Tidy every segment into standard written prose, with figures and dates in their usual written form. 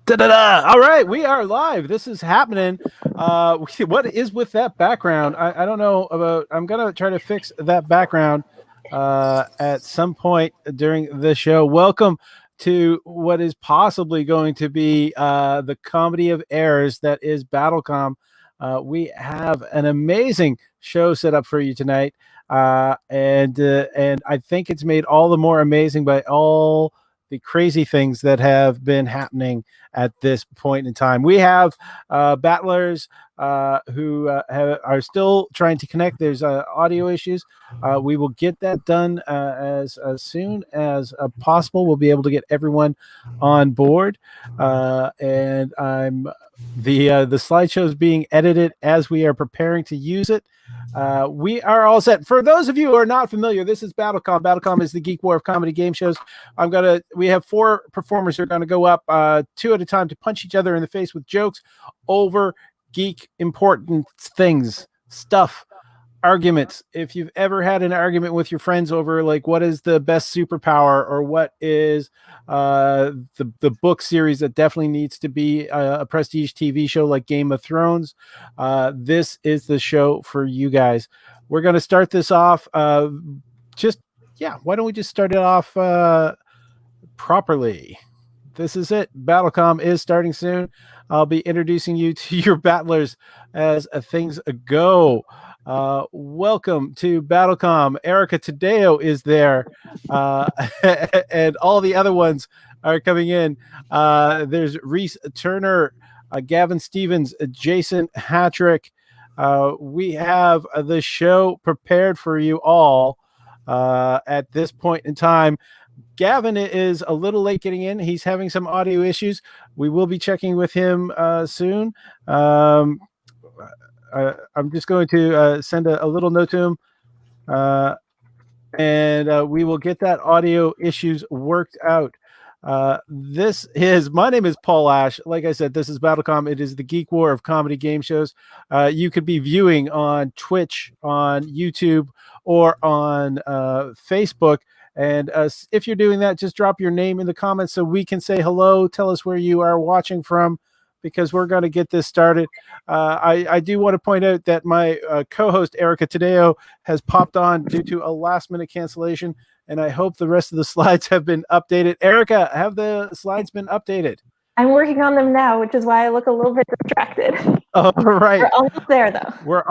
Da-da-da. All right, we are live. This is happening. What is with that background? I don't know about. I'm gonna try to fix that background at some point during the show. Welcome to what is possibly going to be the comedy of errors that is BattleCOM. We have an amazing show set up for you tonight, and I think it's made all the more amazing by all the crazy things that have been happening at this point in time. We have battlers who are still trying to connect. There's audio issues. We will get that done as soon as possible. We'll be able to get everyone on board. And the slideshow is being edited as we are preparing to use it. We are all set. For those of you who are not familiar, this is BattleCOM. BattleCOM is the geek war of comedy game shows. We have 4 performers who are going to go up 2 at a time to punch each other in the face with jokes over geek important things, stuff, arguments. If you've ever had an argument with your friends over like what is the best superpower or what is the book series that definitely needs to be a prestige TV show like Game of Thrones, this is the show for you guys. We're going to start this off why don't we just start it off properly? This is it. BattleCOM is starting soon. I'll be introducing you to your battlers as things go. Welcome to BattleCOM. Erica Taddeo is there, and all the other ones are coming in. There's Reese Turner, Gavin Stevens, Jason Hatrick. We have the show prepared for you all at this point in time. Gavin is a little late getting in. He's having some audio issues. We will be checking with him soon. I'm just going to send a little note to him, and we will get that audio issues worked out. My name is Paul Ash. Like I said, this is BattleCOM. It is the geek war of comedy game shows. You could be viewing on Twitch, on YouTube, or on Facebook. And if you're doing that, just drop your name in the comments so we can say hello. Tell us where you are watching from, because we're going to get this started. I do want to point out that my co-host, Erica Taddeo, has popped on due to a last-minute cancellation, and I hope the rest of the slides have been updated. Erica, have the slides been updated? I'm working on them now, which is why I look a little bit distracted. All right. We're almost there, though. We're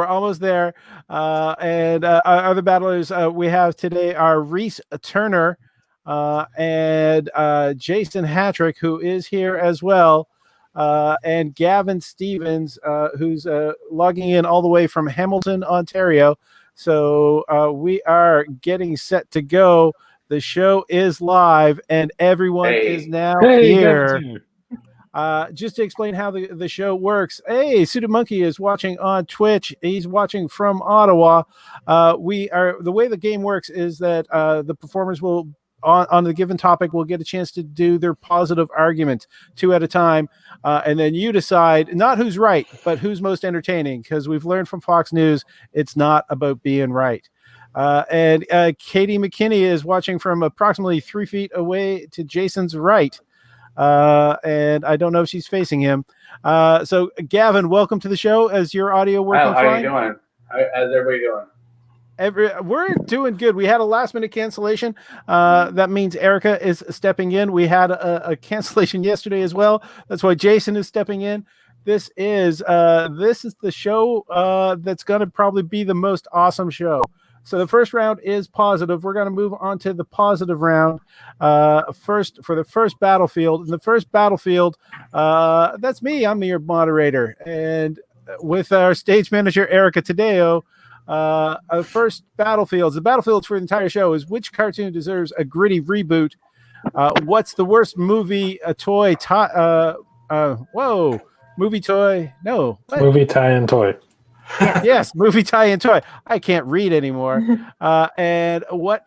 almost there. And our other battlers we have today are Reese Turner and Jason Hatrick, who is here as well, and Gavin Stevens, who's logging in all the way from Hamilton, Ontario. So we are getting set to go. The show is live, and everyone is now here. Just to explain how the show works. Hey, Suited Monkey is watching on Twitch. He's watching from Ottawa. The way the game works is that the performers will, on the given topic, will get a chance to do their positive argument 2 at a time, and then you decide not who's right, but who's most entertaining, because we've learned from Fox News it's not about being right. And Katie McKinney is watching from approximately 3 feet away to Jason's right. And I don't know if she's facing him. So Gavin, welcome to the show. As your audio working fine? How are you doing? How's everybody doing? We're doing good. We had a last minute cancellation. That means Erica is stepping in. We had a cancellation yesterday as well. That's why Jason is stepping in. This is the show that's going to probably be the most awesome show. So the first round is positive. We're going to move on to the positive round first for the first battlefield. In the first battlefield, that's me. I'm your moderator. And with our stage manager, Erica Taddeo, first battlefields. The battlefields for the entire show is which cartoon deserves a gritty reboot? What's the worst movie, toy? Movie toy? No. What? Movie tie-in toy. Yes, movie tie-in toy. I can't read anymore. And what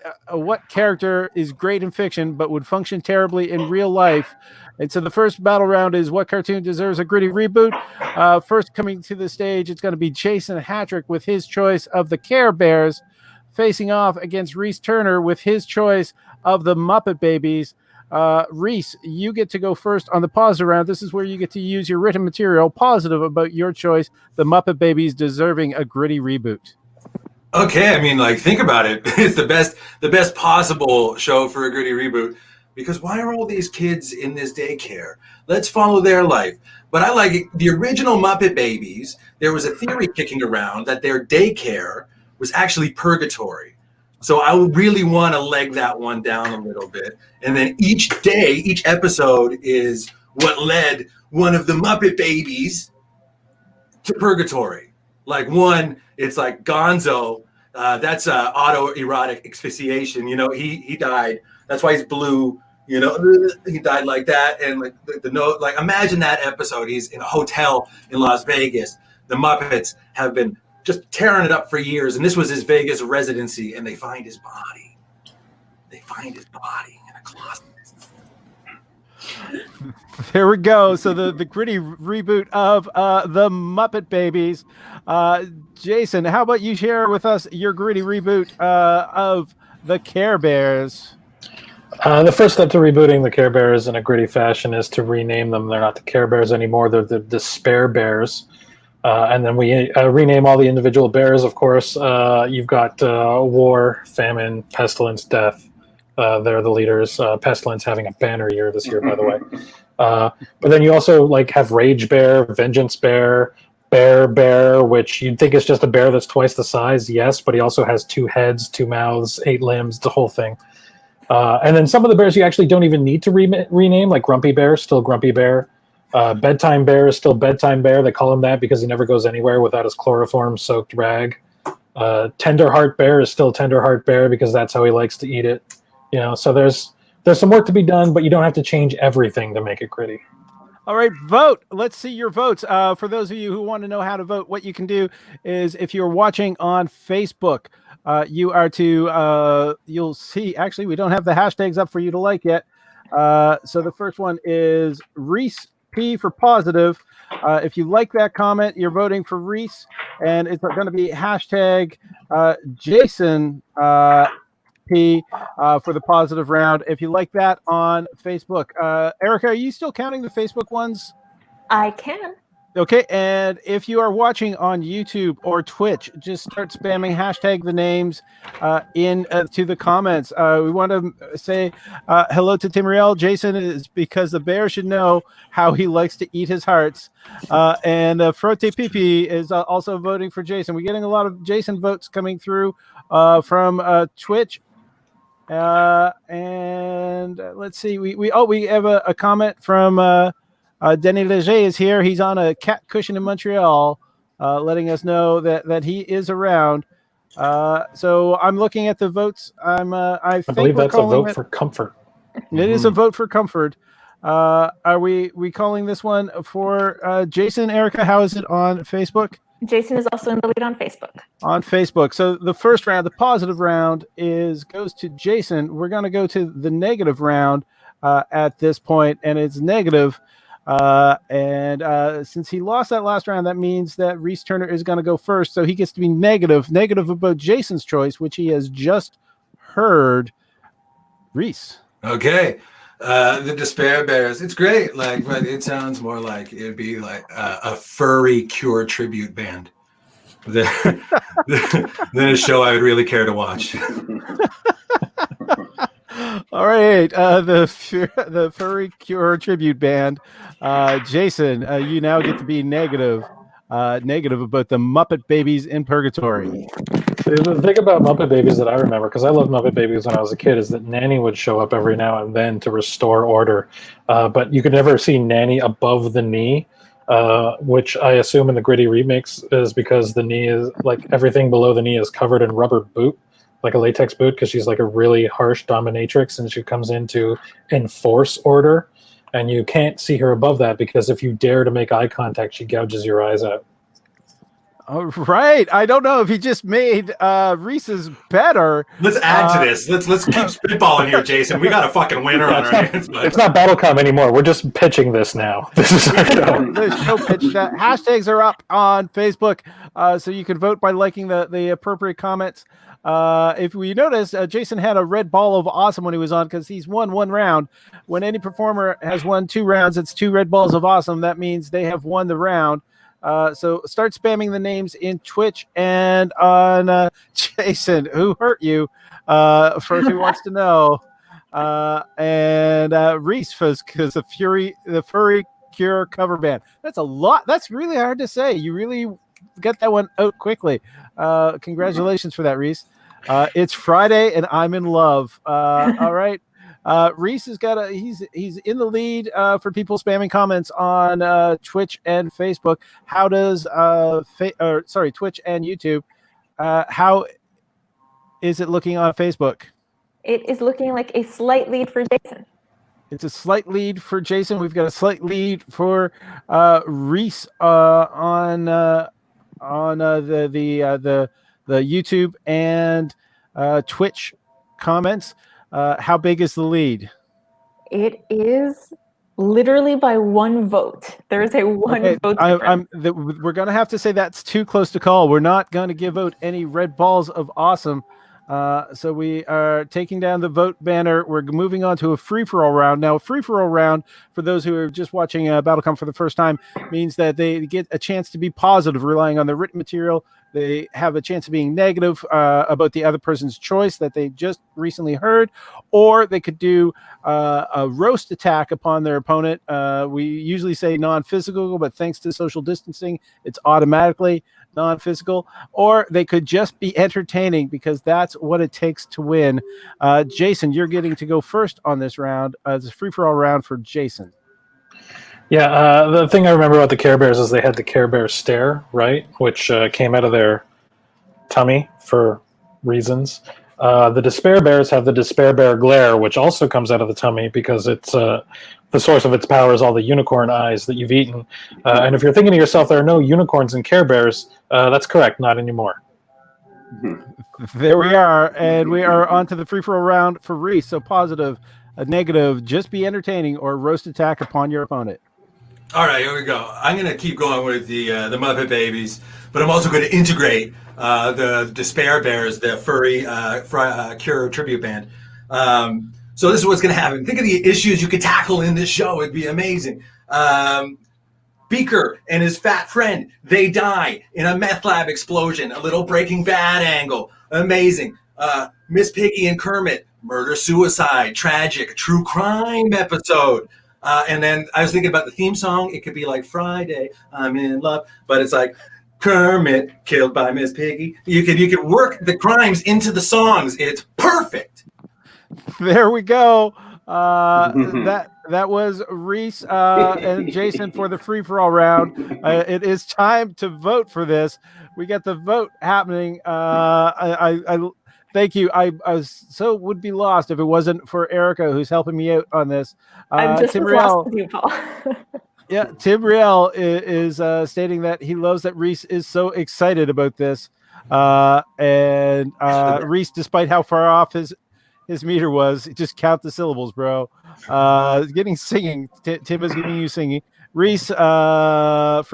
character is great in fiction but would function terribly in real life? And so the first battle round is what cartoon deserves a gritty reboot. First coming to the stage, it's going to be Jason Hatrick with his choice of the Care Bears, facing off against Reese Turner with his choice of the Muppet Babies. Reese, you get to go first on the positive round. This is where you get to use your written material positive about your choice. The Muppet Babies deserving a gritty reboot. Okay, I mean, like, think about it. It's the best possible show for a gritty reboot. Because why are all these kids in this daycare? Let's follow their life. But I like it. The original Muppet Babies, there was a theory kicking around that their daycare was actually purgatory. So I would really want to leg that one down a little bit. And then each day, each episode is what led one of the Muppet Babies to purgatory. Like one, it's like Gonzo. That's autoerotic asphyxiation. You know, he died. That's why he's blue. You know, he died like that. And like the note, like imagine that episode. He's in a hotel in Las Vegas. The Muppets have been just tearing it up for years. And this was his Vegas residency. And they find his body. They find his body in a closet. There we go. So the gritty reboot of the Muppet Babies. Jason, how about you share with us your gritty reboot of the Care Bears? The first step to rebooting the Care Bears in a gritty fashion is to rename them. They're not the Care Bears anymore. They're the Despair Bears. And then we rename all the individual bears, of course. You've got war, famine, pestilence, death. They're the leaders. Pestilence having a banner year this year, by the way. But then you also like have Rage Bear, Vengeance Bear, Bear, which you'd think is just a bear that's twice the size. Yes, but he also has 2 heads, 2 mouths, 8 limbs, the whole thing. And then some of the bears you actually don't even need to rename, like Grumpy Bear, still Grumpy Bear. Bedtime Bear is still Bedtime Bear. They call him that because he never goes anywhere without his chloroform-soaked rag. Tender Heart Bear is still Tender Heart Bear because that's how he likes to eat it. You know, so there's some work to be done, but you don't have to change everything to make it gritty. All right, vote. Let's see your votes. For those of you who want to know how to vote, what you can do is if you're watching on Facebook, you are to, you'll see, actually, we don't have the hashtags up for you to like yet. So the first one is Reese P for positive. If you like that comment, you're voting for Reese, and it's going to be hashtag Jason P for the positive round. If you like that on Facebook. Erica, are you still counting the Facebook ones? I can. Okay, and if you are watching on YouTube or Twitch, just start spamming hashtag the names to the comments. We want to say hello to Timuriel. Jason is because the bear should know how he likes to eat his hearts. And Frote Pipi is also voting for Jason. We're getting a lot of Jason votes coming through from Twitch. And let's see, we have a comment from Denny Leger is here. He's on a cat cushion in Montreal, letting us know that he is around. So I'm looking at the votes. I believe that's a vote for comfort. It is a vote for comfort. Are we calling this one for Jason? Erica, how is it on Facebook? Jason is also in the lead on Facebook. On Facebook. So the first round, the positive round, goes to Jason. We're going to go to the negative round at this point, and it's negative. And since he lost that last round, that means that Reese Turner is going to go first. So he gets to be negative about Jason's choice, which he has just heard. Reese. Okay. The Despair Bears. It's great. Like, but it sounds more like it'd be like a furry Cure tribute band than a show I would really care to watch. All right, the furry Cure tribute band. Jason, you now get to be negative about the Muppet Babies in Purgatory. The thing about Muppet Babies that I remember, because I loved Muppet Babies when I was a kid, is that Nanny would show up every now and then to restore order. But you could never see Nanny above the knee, which I assume in the gritty remix is because the knee is, like, everything below the knee is covered in rubber boot, like a latex boot, because she's like a really harsh dominatrix and she comes in to enforce order. And you can't see her above that because if you dare to make eye contact, she gouges your eyes out. All right. I don't know if he just made Reese's better. Let's add to this. Let's keep spitballing here, Jason. We got a fucking winner on our hands. It's not BattleCOM anymore. We're just pitching this now. This is our show. The show pitch. Hashtags are up on Facebook, so you can vote by liking the appropriate comments. If we notice, Jason had a red ball of awesome when he was on because he's won one round. When any performer has won 2 rounds, it's 2 red balls of awesome. That means they have won the round. So start spamming the names in Twitch and on Jason, who hurt you, first who wants to know. And Reese because the Furry Cure cover band. That's a lot. That's really hard to say. You really got that one out quickly. Congratulations for that, Reese. It's Friday and I'm in love. All right. Reese has got he's in the lead for people spamming comments on Twitch and Facebook. How does Twitch and YouTube? How is it looking on Facebook? It is looking like a slight lead for Jason. It's a slight lead for Jason. We've got a slight lead for Reese on the YouTube and Twitch comments. How big is the lead? It is literally by 1 vote. There is a 1 vote. We're going to have to say that's too close to call. We're not going to give out any red balls of awesome. So we are taking down the vote banner. We're moving on to a free-for-all round. Now, a free-for-all round, for those who are just watching BattleCOM for the first time, means that they get a chance to be positive, relying on the written material. They have a chance of being negative about the other person's choice that they just recently heard, or they could do a roast attack upon their opponent. We usually say non-physical, but thanks to social distancing, it's automatically non-physical. Or they could just be entertaining because that's what it takes to win. Jason, you're getting to go first on this round. It's a free-for-all round for Jason. Yeah, the thing I remember about the Care Bears is they had the Care Bear stare, right? Which came out of their tummy for reasons. The Despair Bears have the Despair Bear glare, which also comes out of the tummy because it's the source of its power is all the unicorn eyes that you've eaten. And if you're thinking to yourself, there are no unicorns in Care Bears, that's correct, not anymore. There we are, and we are on to the free-for-all round for Reese. So positive, negative, just be entertaining, or roast attack upon your opponent. All right, here we go. I'm going to keep going with the Muppet Babies, but I'm also going to integrate the Despair Bears, the Furry Cure tribute band. So this is what's going to happen. Think of the issues you could tackle in this show. It'd be amazing. Beaker and his fat friend, they die in a meth lab explosion. A little Breaking Bad angle. Amazing. Miss Piggy and Kermit, murder-suicide, tragic, true crime episode. And then I was thinking about the theme song. It could be like Friday, I'm in love, but it's like Kermit killed by Miss Piggy. You could work the crimes into the songs. It's perfect. There we go. That was Reese and Jason for the free-for-all round. It is time to vote for this. We got the vote happening. I thank you. I would be lost if it wasn't for Erica, who's helping me out on this. I'm just Tim as lost as you, Paul. Yeah, Tim Riel is stating that he loves that Reese is so excited about this. And Reese, despite how far off his meter was, just count the syllables, bro. Getting singing. Tim is giving you singing. Reese, free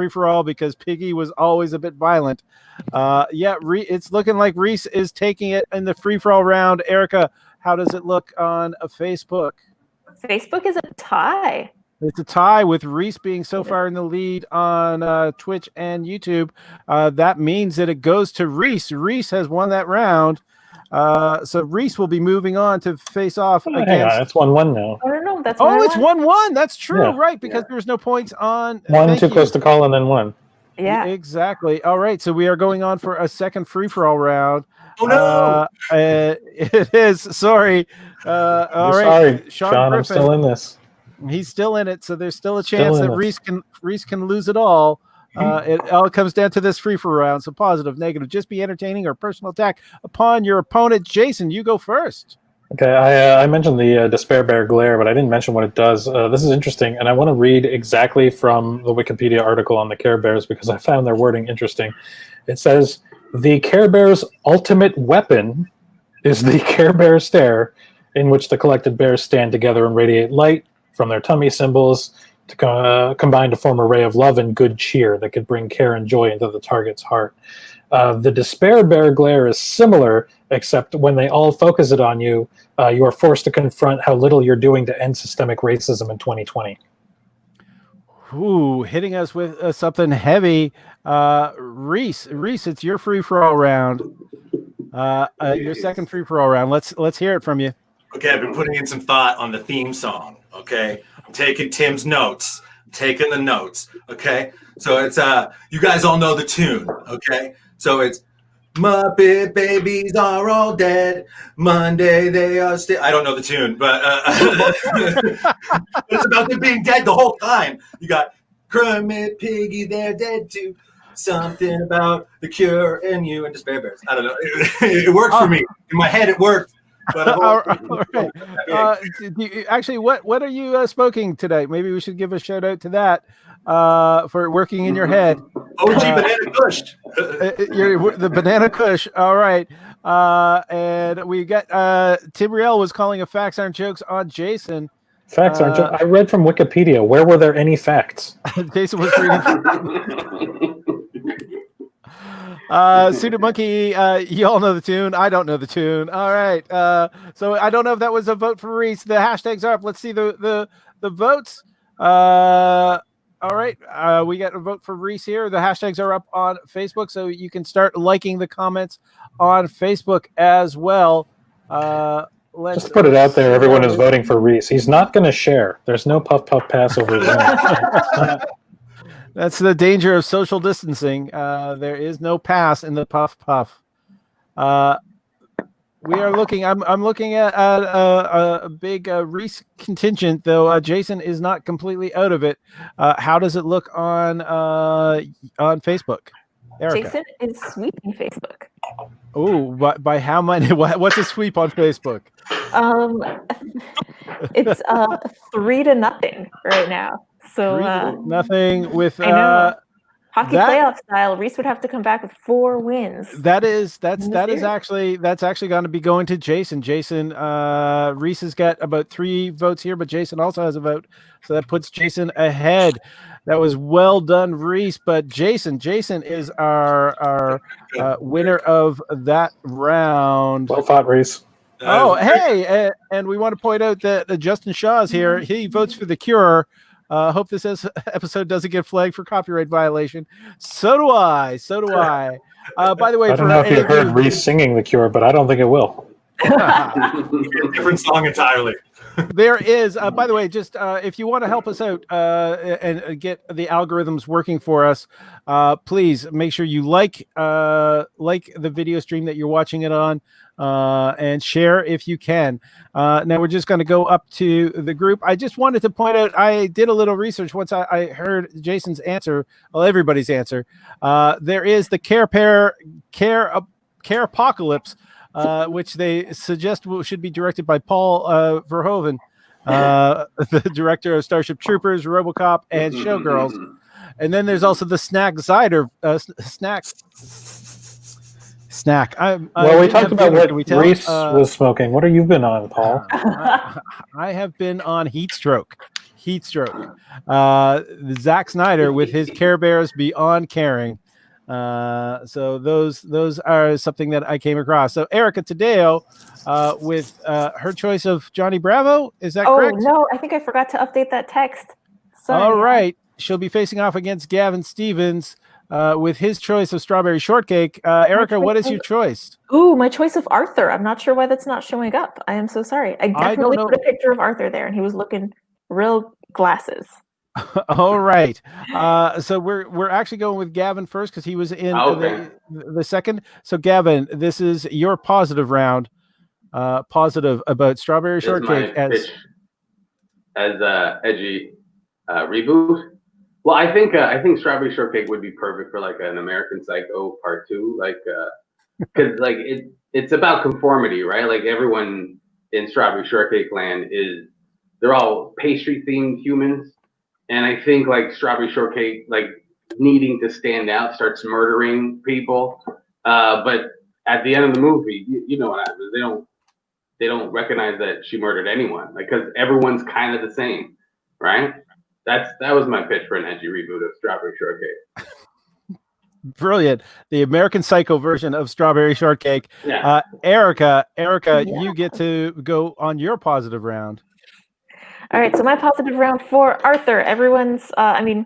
for all because Piggy was always a bit violent. It's looking like Reese is taking it in the free for all round. Erica, how does it look on Facebook? Facebook is a tie. It's a tie with Reese being so far in the lead on Twitch and YouTube. That means that it goes to Reese. Reese has won that round. So Reese will be moving on to face off against. Yeah, it's 1-1 now. I don't know. That's it's 1-1. That's true, yeah. Right? Because there's no points on. One too close to call and then 1. Yeah, exactly. All right, so we are going on for a second free for all round. Oh no! It is. Sorry. All right, sorry, Sean I'm Griffin, still in this. He's still in it, so there's still a chance that Reese can lose it all. It all comes down to this free for round. So positive, negative, just be entertaining or personal attack upon your opponent. Jason, you go first. Okay, I mentioned the Despair Bear glare, but I didn't mention what it does. This is interesting, and I want to read exactly from the Wikipedia article on the Care Bears because I found their wording interesting. It says the Care Bears' ultimate weapon is the Care Bear stare, in which the collected bears stand together and radiate light from their tummy symbols to combine to form a ray of love and good cheer that could bring care and joy into the target's heart. The Despair Bear glare is similar, except when they all focus it on you, you are forced to confront how little you're doing to end systemic racism in 2020. Ooh, hitting us with something heavy. Reese, it's your free-for-all round. Your second free-for-all round. Let's hear it from you. Okay, I've been putting in some thought on the theme song. Okay, I'm taking Tim's notes. I'm taking the notes. Okay, so it's you guys all know the tune. Okay, so it's Muppet babies are all dead. Monday they are still. I don't know the tune, but it's about them being dead the whole time. You got Kermit, Piggy, they're dead too. Something about the Cure and you and Despair Bears. I don't know. It worked for me. In my head, it worked. But all right. Actually, what are you smoking today? Maybe we should give a shout out to that for working in your head. OG Banana Kush. The Banana Kush. All right. And we got Tim Riel was calling a facts aren't jokes on Jason. Facts aren't jokes. I read from Wikipedia. Where were there any facts? Jason was reading. Suited Monkey, you all know the tune. I don't know the tune. All right. So I don't know if that was a vote for Reese. The hashtags are up. Let's see the votes. All right. We got a vote for Reese here. The hashtags are up on Facebook, so you can start liking the comments on Facebook as well. Let's just put it out there. Everyone is voting for Reese. He's not going to share. There's no puff pass over his own. That's the danger of social distancing. There is no pass in the puff. We are looking. I'm looking at a big Reese contingent, though. Jason is not completely out of it. How does it look on Facebook? Erica. Jason is sweeping Facebook. Oh, by how many? What's a sweep on Facebook? It's 3-0 right now. So 3-0 with hockey playoff style. Reese would have to come back with 4 wins. That's actually going to be going to Jason. Reese has got about 3 votes here, but Jason also has a vote, so that puts Jason ahead. That was well done, Reese. But Jason is our winner of that round. Well fought, Reese. Oh, hey, and we want to point out that Justin Shaw is here. He votes for The Cure. Hope this episode doesn't get flagged for copyright violation. So do I. By the way, I don't know if you heard Reese singing The Cure, but I don't think it will. Different song entirely. There is, by the way, just if you want to help us out and get the algorithms working for us, please make sure you like the video stream that you're watching it on, and share if you can. Now we're just going to go up to the group. I just wanted to point out, I did a little research once I heard Jason's answer, well, everybody's answer. There is the Care Apocalypse, which they suggest should be directed by Paul Verhoeven, the director of Starship Troopers, RoboCop, and Showgirls. And then there's also the Snack. Well, we talked about what Reese was smoking. What have you been on, Paul? I have been on Heat Stroke. Zack Snyder with his Care Bears Beyond Caring. So those are something that I came across. So Erica Taddeo with her choice of Johnny Bravo. Is that correct? Oh, no, I think I forgot to update that text. Sorry. All right. She'll be facing off against Gavin Stevens with his choice of Strawberry Shortcake. Erica, what is your choice? Ooh, my choice of Arthur. I'm not sure why that's not showing up. I am so sorry. I definitely put a picture of Arthur there, and he was looking real glasses. All right. So we're actually going with Gavin first because he was in the second. So Gavin, this is your positive round. Positive about Strawberry Shortcake as edgy reboot. Well, I think Strawberry Shortcake would be perfect for like an American Psycho Part 2, like because like it's about conformity, right? Like everyone in Strawberry Shortcake land they're all pastry themed humans. And I think like Strawberry Shortcake like needing to stand out, starts murdering people. But at the end of the movie, you know what happens. They don't recognize that she murdered anyone, like, because everyone's kind of the same, right? That was my pitch for an edgy reboot of Strawberry Shortcake. Brilliant. The American Psycho version of Strawberry Shortcake. Yeah. Erica, you get to go on your positive round. All right, so my positive round for Arthur, everyone's, the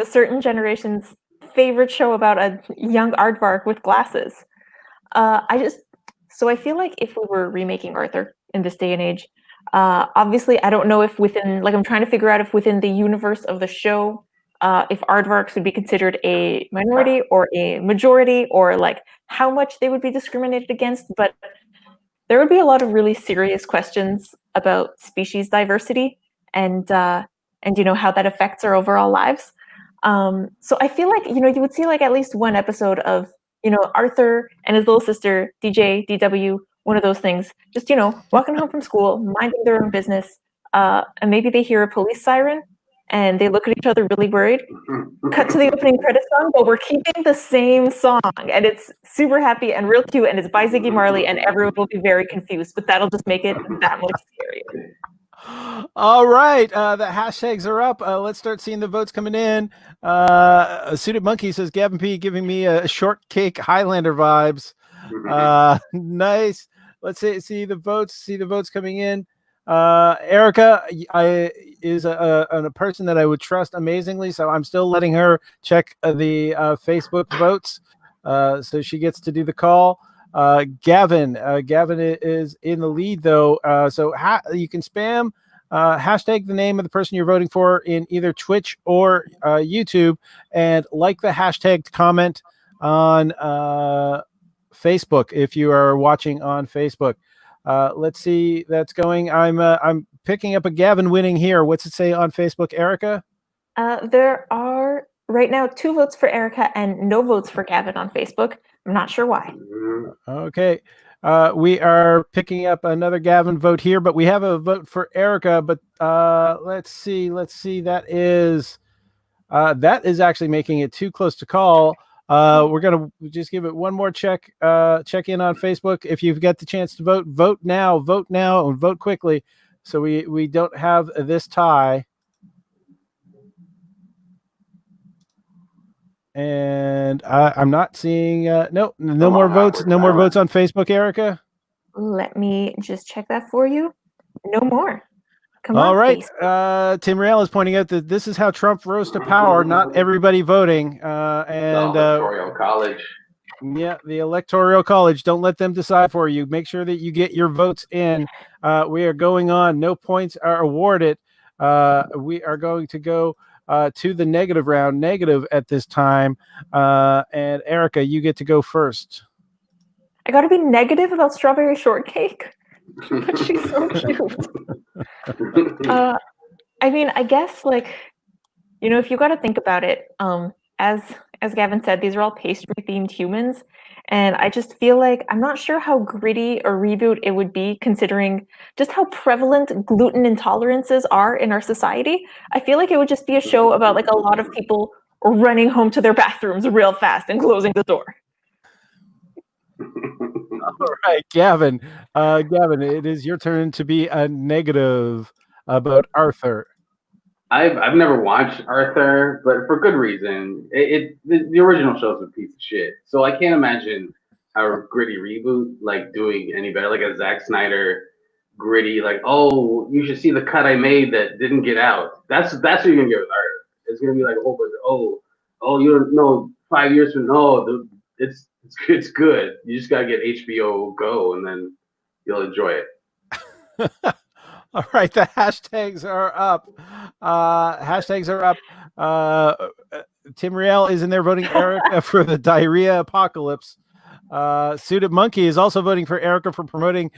certain generation's favorite show about a young aardvark with glasses. So I feel like if we were remaking Arthur in this day and age, obviously I don't know if I'm trying to figure out if within the universe of the show, if aardvarks would be considered a minority or a majority, or like how much they would be discriminated against, but there would be a lot of really serious questions about species diversity and how that affects our overall lives. So I feel like, you would see like at least one episode of, Arthur and his little sister, DJ, DW, one of those things, just, walking home from school, minding their own business. And maybe they hear a police siren and they look at each other really worried. Cut to the opening credits song, but we're keeping the same song. And it's super happy and real cute. And it's by Ziggy Marley. And everyone will be very confused, but that'll just make it that much scarier. All right. The hashtags are up. Let's start seeing the votes coming in. Suited Monkey says, Gavin P giving me a shortcake Highlander vibes. Nice. Let's see the votes coming in. Erica is a person that I would trust amazingly, so I'm still letting her check the Facebook votes, so she gets to do the call. Gavin is in the lead though, so you can spam hashtag the name of the person you're voting for in either Twitch or YouTube, and like the hashtag comment on Facebook if you are watching on Facebook. Let's see, that's going. I'm picking up a Gavin winning here. What's it say on Facebook, Erica? There are right now 2 votes for Erica and no votes for Gavin on Facebook. I'm not sure why. Okay. We are picking up another Gavin vote here, but we have a vote for Erica. But let's see. That is actually making it too close to call. We're gonna just give it one more check in on Facebook. If you've got the chance to vote now, and vote quickly, so we don't have this tie. And I'm not seeing no more votes on Facebook, Erica. Let me just check that for you. No more. Come All on, right. Tim Real is pointing out that this is how Trump rose to power, not everybody voting. And the Electoral College. Yeah, the Electoral College. Don't let them decide for you. Make sure that you get your votes in. We are going on. No points are awarded. We are going to go to the negative round. Negative at this time. And Erica, you get to go first. I got to be negative about Strawberry Shortcake? But she's so cute. I guess, if you got to think about it, as Gavin said, these are all pastry-themed humans, and I just feel like I'm not sure how gritty a reboot it would be, considering just how prevalent gluten intolerances are in our society. I feel like it would just be a show about a lot of people running home to their bathrooms real fast and closing the door. All right, Gavin. Gavin, it is your turn to be a negative about Arthur. I've never watched Arthur, but for good reason. The original show's a piece of shit, so I can't imagine a gritty reboot doing any better, like a Zack Snyder gritty, oh, you should see the cut I made that didn't get out. That's what you're gonna get with Arthur. It's gonna be like a whole bunch of oh you don't know 5 years from it's good. You just gotta get HBO Go, and then you'll enjoy it. All right, the hashtags are up. Tim Riel is in there voting Erica for the diarrhea apocalypse. Suited Monkey is also voting for Erica for promoting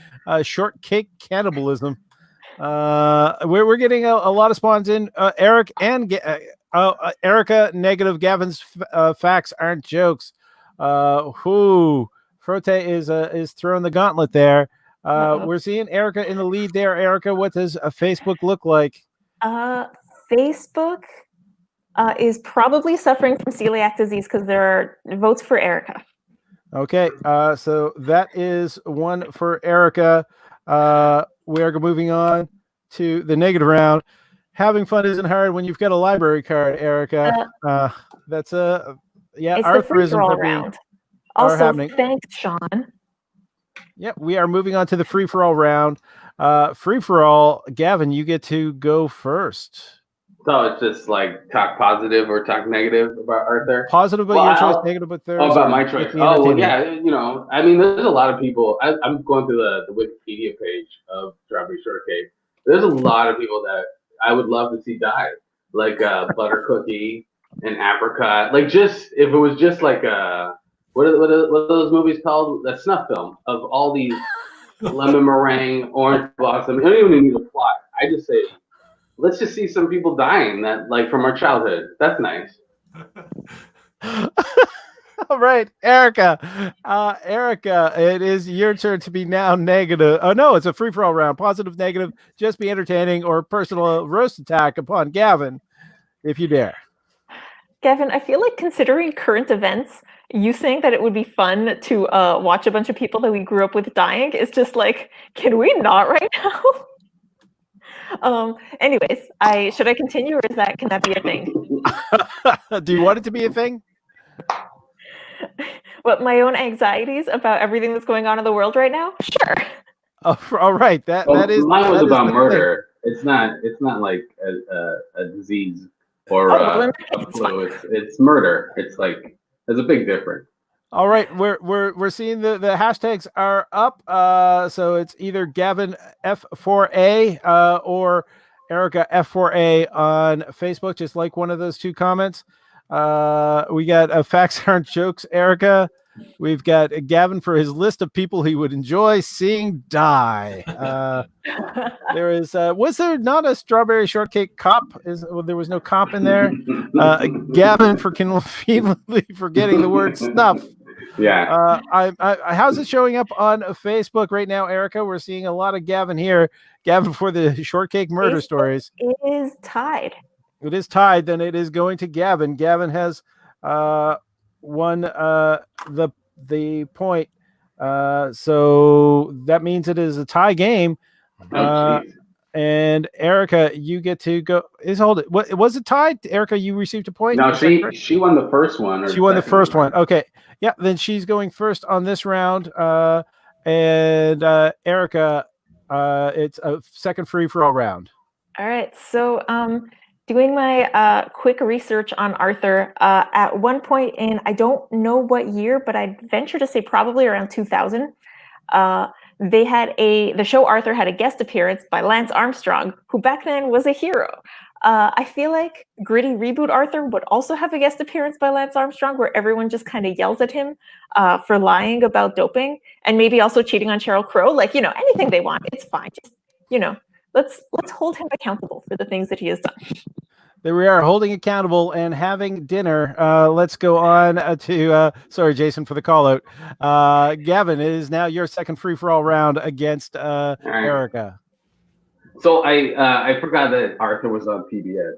shortcake cannibalism. We're getting a lot of spawns in. Eric and Erica negative. Gavin's facts aren't jokes. Frote is throwing the gauntlet there. We're seeing Erica in the lead there. Erica, what does Facebook look like? Facebook, is probably suffering from celiac disease because there are votes for Erica. Okay, so that is one for Erica. We are moving on to the negative round. Having fun isn't hard when you've got a library card, Erica. That's yeah. It's the free-for-all round. Also, happening. thanks, Sean. Yep, we are moving on to the free-for-all round. Free-for-all, Gavin, you get to go first. So it's just like talk positive or talk negative about Arthur? Positive about your choice, negative about theirs. Oh, about my choice. Oh, well, yeah, you know, I mean, there's a lot of people. I'm going through the Wikipedia page of Strawberry Shortcake. There's a lot of people that I would love to see die, like Butter Cookie and Apricot. Like, just if it was just like what are those movies called? That snuff film of all these lemon meringue, orange blossom. I don't even need a plot. I just say, let's just see some people dying that like from our childhood. That's nice. All right, Erica. Erica, it is your turn to be now negative. Oh no, it's a free-for-all round. Positive, negative, just be entertaining, or personal roast attack upon Gavin, if you dare. Gavin, I feel like considering current events, you saying that it would be fun to watch a bunch of people that we grew up with dying is just like, can we not right now? Anyways, should I continue, or can that be a thing? Do you want it to be a thing? What, my own anxieties about everything that's going on in the world right now? Sure. Oh, all right. That is mine was about murder. Thing. It's not like a disease or a flu. It's murder. It's like there's a big difference. All right, we're seeing the hashtags are up. So it's either Gavin F4A or Erica F4A on Facebook. Just like one of those two comments. We got facts aren't jokes, Erica. We've got Gavin for his list of people he would enjoy seeing die. There is was there not a Strawberry Shortcake cop? There was no cop in there. Gavin for conveniently forgetting the word snuff. Yeah. How's it showing up on Facebook right now, Erica? We're seeing a lot of Gavin here. Gavin for the Shortcake murder stories. It is tied. It is tied. Then it is going to Gavin. Gavin has won the point. So that means it is a tie game. And Erica, you get to go. Hold it. What was it tied? Erica, you received a point. No, she won the first one. She won the first one. Okay. Yeah. Then she's going first on this round. And Erica, it's a second free for all round. All right. So doing my quick research on Arthur, at one point in, I don't know what year, but I'd venture to say probably around 2000, they had the show Arthur had a guest appearance by Lance Armstrong, who back then was a hero. I feel like Gritty Reboot Arthur would also have a guest appearance by Lance Armstrong, where everyone just kind of yells at him for lying about doping and maybe also cheating on Sheryl Crow. Like, anything they want, it's fine. Just, let's hold him accountable for the things that he has done. There we are, holding accountable and having dinner. Let's go on to sorry, Jason, for the call out. Gavin, it is now your second free for all round against Erica. So I forgot that Arthur was on PBS,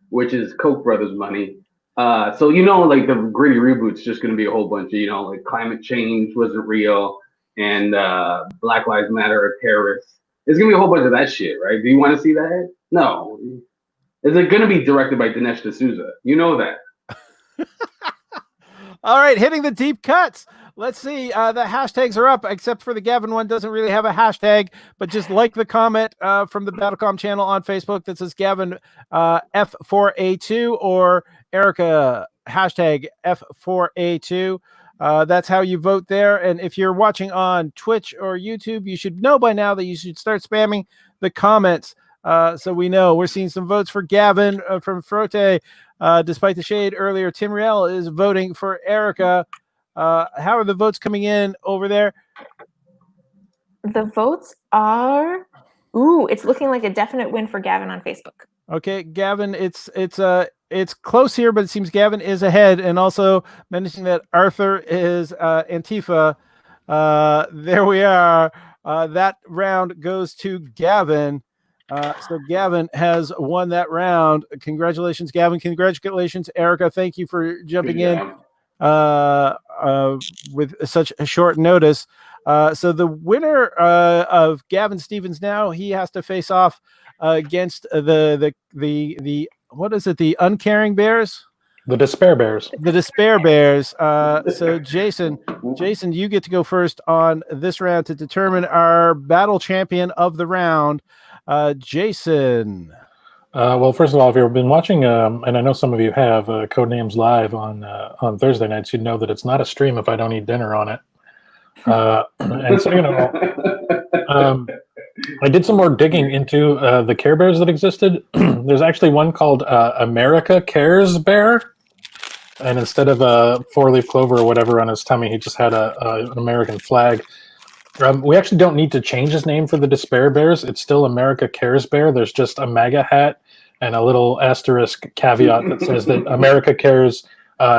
which is Koch brothers money. So like the Gritty Reboot's just gonna be a whole bunch of like climate change wasn't real and Black Lives Matter are terrorists. It's gonna be a whole bunch of that shit, right? Do you want to see that? No. Is it going to be directed by Dinesh D'Souza? You know that. All right, hitting the deep cuts. Let's see. The hashtags are up, except for the Gavin one doesn't really have a hashtag, but just like the comment from the BattleCOM channel on Facebook that says Gavin F4A2 or Erica hashtag F4A2. That's how you vote there. And if you're watching on Twitch or YouTube, you should know by now that you should start spamming the comments. So we know we're seeing some votes for Gavin from Frote. Despite the shade earlier, Tim Riel is voting for Erica. How are the votes coming in over there? The votes are, it's looking like a definite win for Gavin on Facebook. Okay, Gavin, it's close here, but it seems Gavin is ahead. And also mentioning that Arthur is Antifa. There we are. That round goes to Gavin. So Gavin has won that round. Congratulations, Gavin. Congratulations, Erica. Thank you for jumping in with such a short notice. So the winner of Gavin Stevens now, he has to face off against the what is it? The Uncaring Bears? The Despair Bears. The Despair Bears. So Jason, you get to go first on this round to determine our battle champion of the round. Jason. Well, first of all, if you've been watching, and I know some of you have, Codenames Live on Thursday nights, you'd know that it's not a stream if I don't eat dinner on it. And second of all, I did some more digging into the Care Bears that existed. There's actually one called America Cares Bear. And instead of a four-leaf clover or whatever on his tummy, he just had an American flag. We actually don't need to change his name for the Despair Bears. It's still America Cares Bear. There's just a MAGA hat and a little asterisk caveat that says that America Cares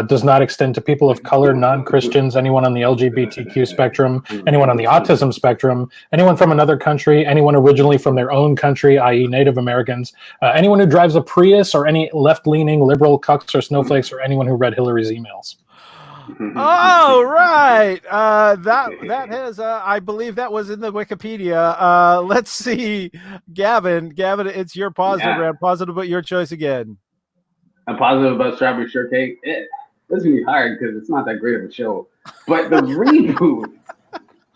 does not extend to people of color, non-Christians, anyone on the LGBTQ spectrum, anyone on the autism spectrum, anyone from another country, anyone originally from their own country, i.e. Native Americans, anyone who drives a Prius, or any left-leaning liberal cucks or snowflakes, or anyone who read Hillary's emails. Oh, right. That has, I believe that was in the Wikipedia. Let's see. Gavin, it's your positive round. Positive about your choice again. I'm positive about Strawberry Shortcake. This is going to be hard because it's not that great of a show. But the reboot,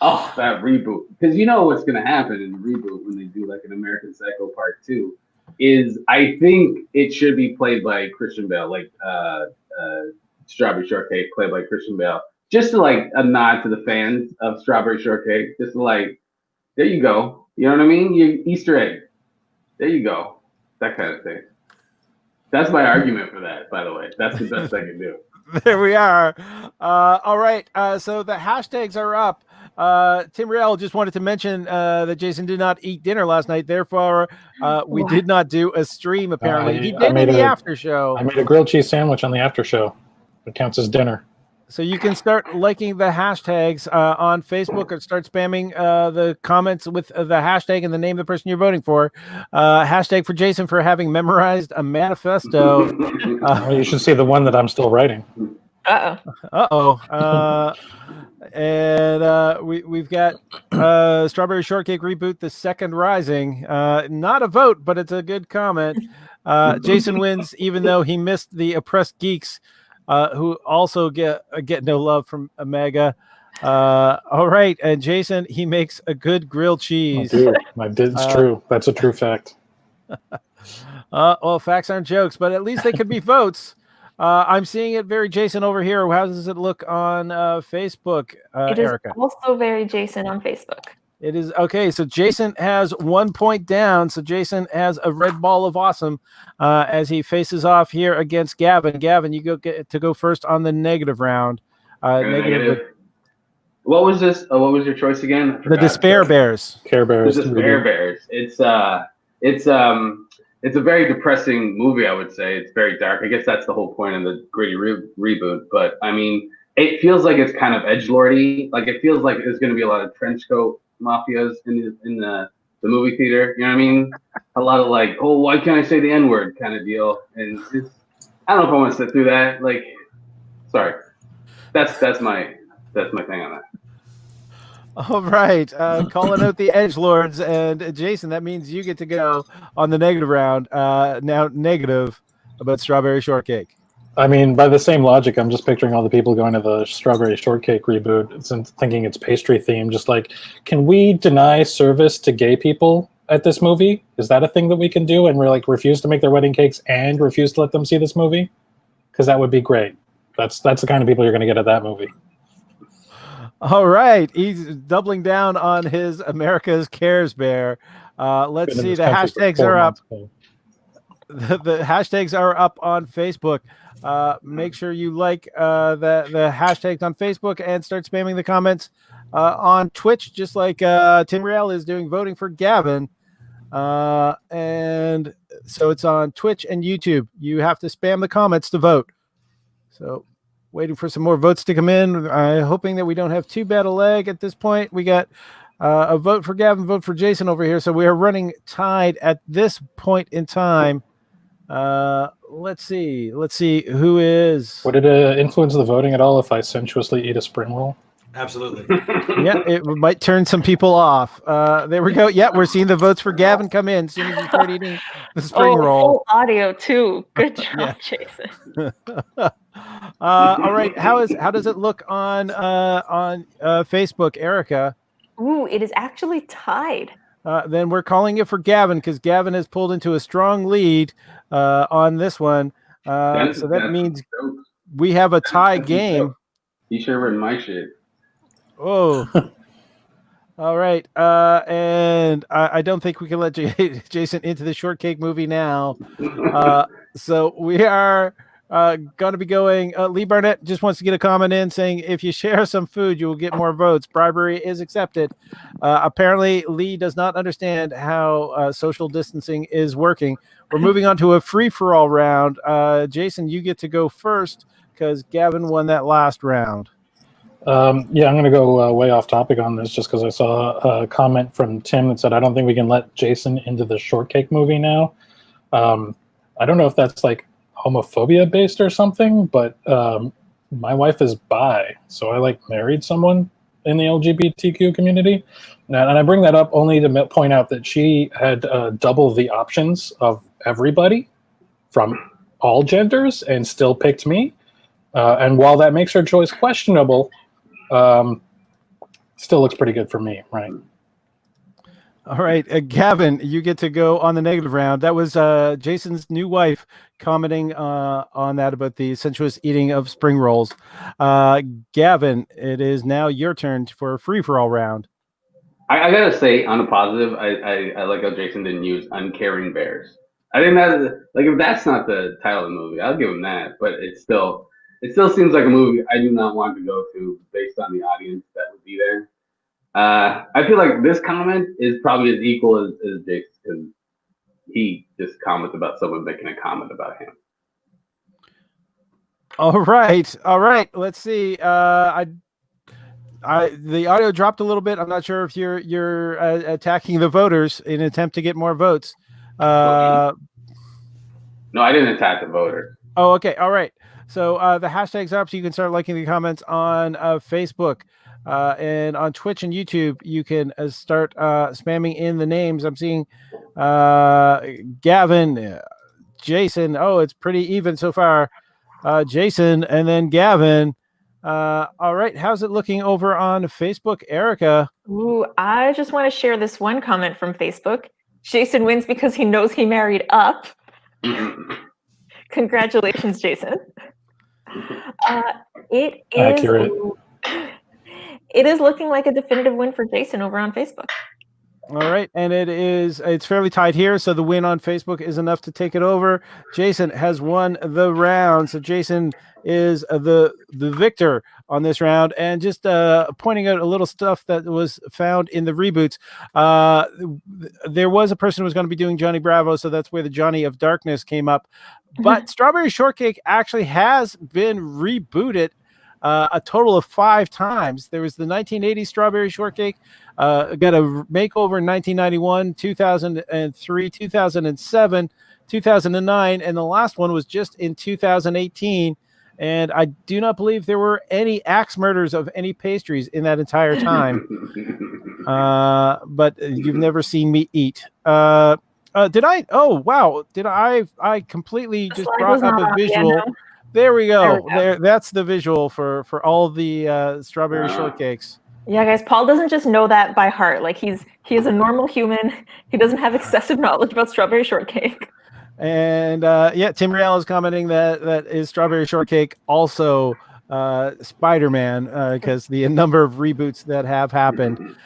that reboot. Because you know what's going to happen in the reboot when they do like an American Psycho Part 2 is I think it should be played by Christian Bale, like Strawberry Shortcake played by Christian Bale. Just to like a nod to the fans of Strawberry Shortcake. Just to like, there you go. You know what I mean? You Easter egg. There you go. That kind of thing. That's my argument for that, by the way. That's the best I can do. There we are. All right. So the hashtags are up. Tim Riel just wanted to mention that Jason did not eat dinner last night. Therefore, we did not do a stream, apparently. He did in the after show. I made a grilled cheese sandwich on the after show. It counts as dinner. So you can start liking the hashtags on Facebook, or start spamming the comments with the hashtag and the name of the person you're voting for. Hashtag for Jason for having memorized a manifesto. You should see the one that I'm still writing. And we've got Strawberry Shortcake Reboot, The Second Rising. Not a vote, but it's a good comment. Jason wins, even though he missed the Oppressed Geeks, who also get no love from Omega. All right, and Jason, he makes a good grilled cheese. It's true. That's a true fact. Well, facts aren't jokes, but at least they could be votes. I'm seeing it very Jason over here. How does it look on Facebook, Erica? It is also very Jason on Facebook. It is okay. So Jason has 1 point down. So Jason has a red ball of awesome as he faces off here against Gavin. Gavin, you get to go first on the negative round. Negative. What was this? What was your choice again? The Despair Bears. Care Bears. The Despair Bears. It's a very depressing movie, I would say. It's very dark. I guess that's the whole point of the gritty reboot. But I mean, it feels like it's kind of edgelordy. Like it feels like there's going to be a lot of trench coat mafias in the movie theater. You know what I mean? A lot of like, oh, why can't I say the N-word kind of deal. And it's, I don't know if I want to sit through that. Like, sorry, that's my thing on that. All right, calling out the edgelords, and Jason, that means you get to go on the negative round. Now negative about Strawberry Shortcake. I mean, by the same logic, I'm just picturing all the people going to the Strawberry Shortcake reboot and thinking it's pastry themed. Just like, can we deny service to gay people at this movie? Is that a thing that we can do? And we're like, refuse to make their wedding cakes and refuse to let them see this movie? Because that would be great. That's the kind of people you're going to get at that movie. All right, he's doubling down on his America's Cares Bear. Let's see, the hashtags are up. The hashtags are up on Facebook. Make sure you like the hashtags on Facebook and start spamming the comments on Twitch, just like Tim Riel is doing, voting for Gavin. And so it's on Twitch and YouTube. You have to spam the comments to vote. So waiting for some more votes to come in. Hoping that we don't have too bad a lag at this point. We got A vote for Gavin, vote for Jason over here. So we are running tied at this point in time. Let's see who is. Would it influence the voting at all if I sensuously eat a spring roll? Absolutely. Yeah, it might turn some people off. There we go. Yeah, we're seeing the votes for Gavin come in as soon as you start eating the spring roll. Full audio too. Good job, Yeah. Jason. All right. How does it look on Facebook, Erica? Ooh, it is actually tied. Then we're calling it for Gavin because Gavin has pulled into a strong lead on this one. So that means we have a tie game. You should have written my shit. Oh. All right. And I don't think we can let Jason into the shortcake movie now. So we are going to be going. Lee Barnett just wants to get a comment in saying, if you share some food, you will get more votes. Bribery is accepted. Apparently, Lee does not understand how social distancing is working. We're moving on to a free-for-all round. Jason, you get to go first because Gavin won that last round. Yeah, I'm going to go way off topic on this just because I saw a comment from Tim that said, I don't think we can let Jason into the shortcake movie now. I don't know if that's like homophobia based or something, but my wife is bi, so I like married someone in the LGBTQ community. And I bring that up only to point out that she had double the options of everybody from all genders and still picked me. And while that makes her choice questionable, still looks pretty good for me, right? All right, Gavin, you get to go on the negative round. That was Jason's new wife commenting on that about the sensuous eating of spring rolls. Gavin, it is now your turn for a free-for-all round. I gotta say, on a positive, I like how Jason didn't use uncaring bears. I think that, like, if that's not the title of the movie, I'll give him that. But it still seems like a movie I do not want to go to based on the audience that would be there. I feel like this comment is probably as equal as Jason's because he just comments about someone making a comment about him. All right. Let's see. The audio dropped a little bit. I'm not sure if you're attacking the voters in an attempt to get more votes. No, I didn't attack the voters. Oh, okay. All right. So the hashtag's up, so you can start liking the comments on Facebook. And on Twitch and YouTube, you can start spamming in the names. I'm seeing Gavin, Jason. Oh, it's pretty even so far. Jason, and then Gavin. All right. How's it looking over on Facebook, Erica? Ooh, I just want to share this one comment from Facebook. Jason wins because he knows he married up. Congratulations, Jason. It is accurate. It is looking like a definitive win for Jason over on Facebook. All right, and it's fairly tight here, so the win on Facebook is enough to take it over. Jason has won the round, so Jason is the victor on this round. And just pointing out a little stuff that was found in the reboots. There was a person who was going to be doing Johnny Bravo, so that's where the Johnny of Darkness came up. But Strawberry Shortcake actually has been rebooted a total of 5 times. There was the 1980 Strawberry Shortcake, got a makeover in 1991, 2003, 2007, 2009, and the last one was just in 2018. And I do not believe there were any axe murders of any pastries in that entire time. But you've never seen me eat. Did I? Oh, wow. Did I completely just brought up a visual. There we go. There, that's the visual for all the strawberry shortcakes. Yeah, guys, Paul doesn't just know that by heart. Like he is a normal human. He doesn't have excessive knowledge about strawberry shortcake. And Tim Real is commenting that is Strawberry Shortcake also Spider-Man because the number of reboots that have happened.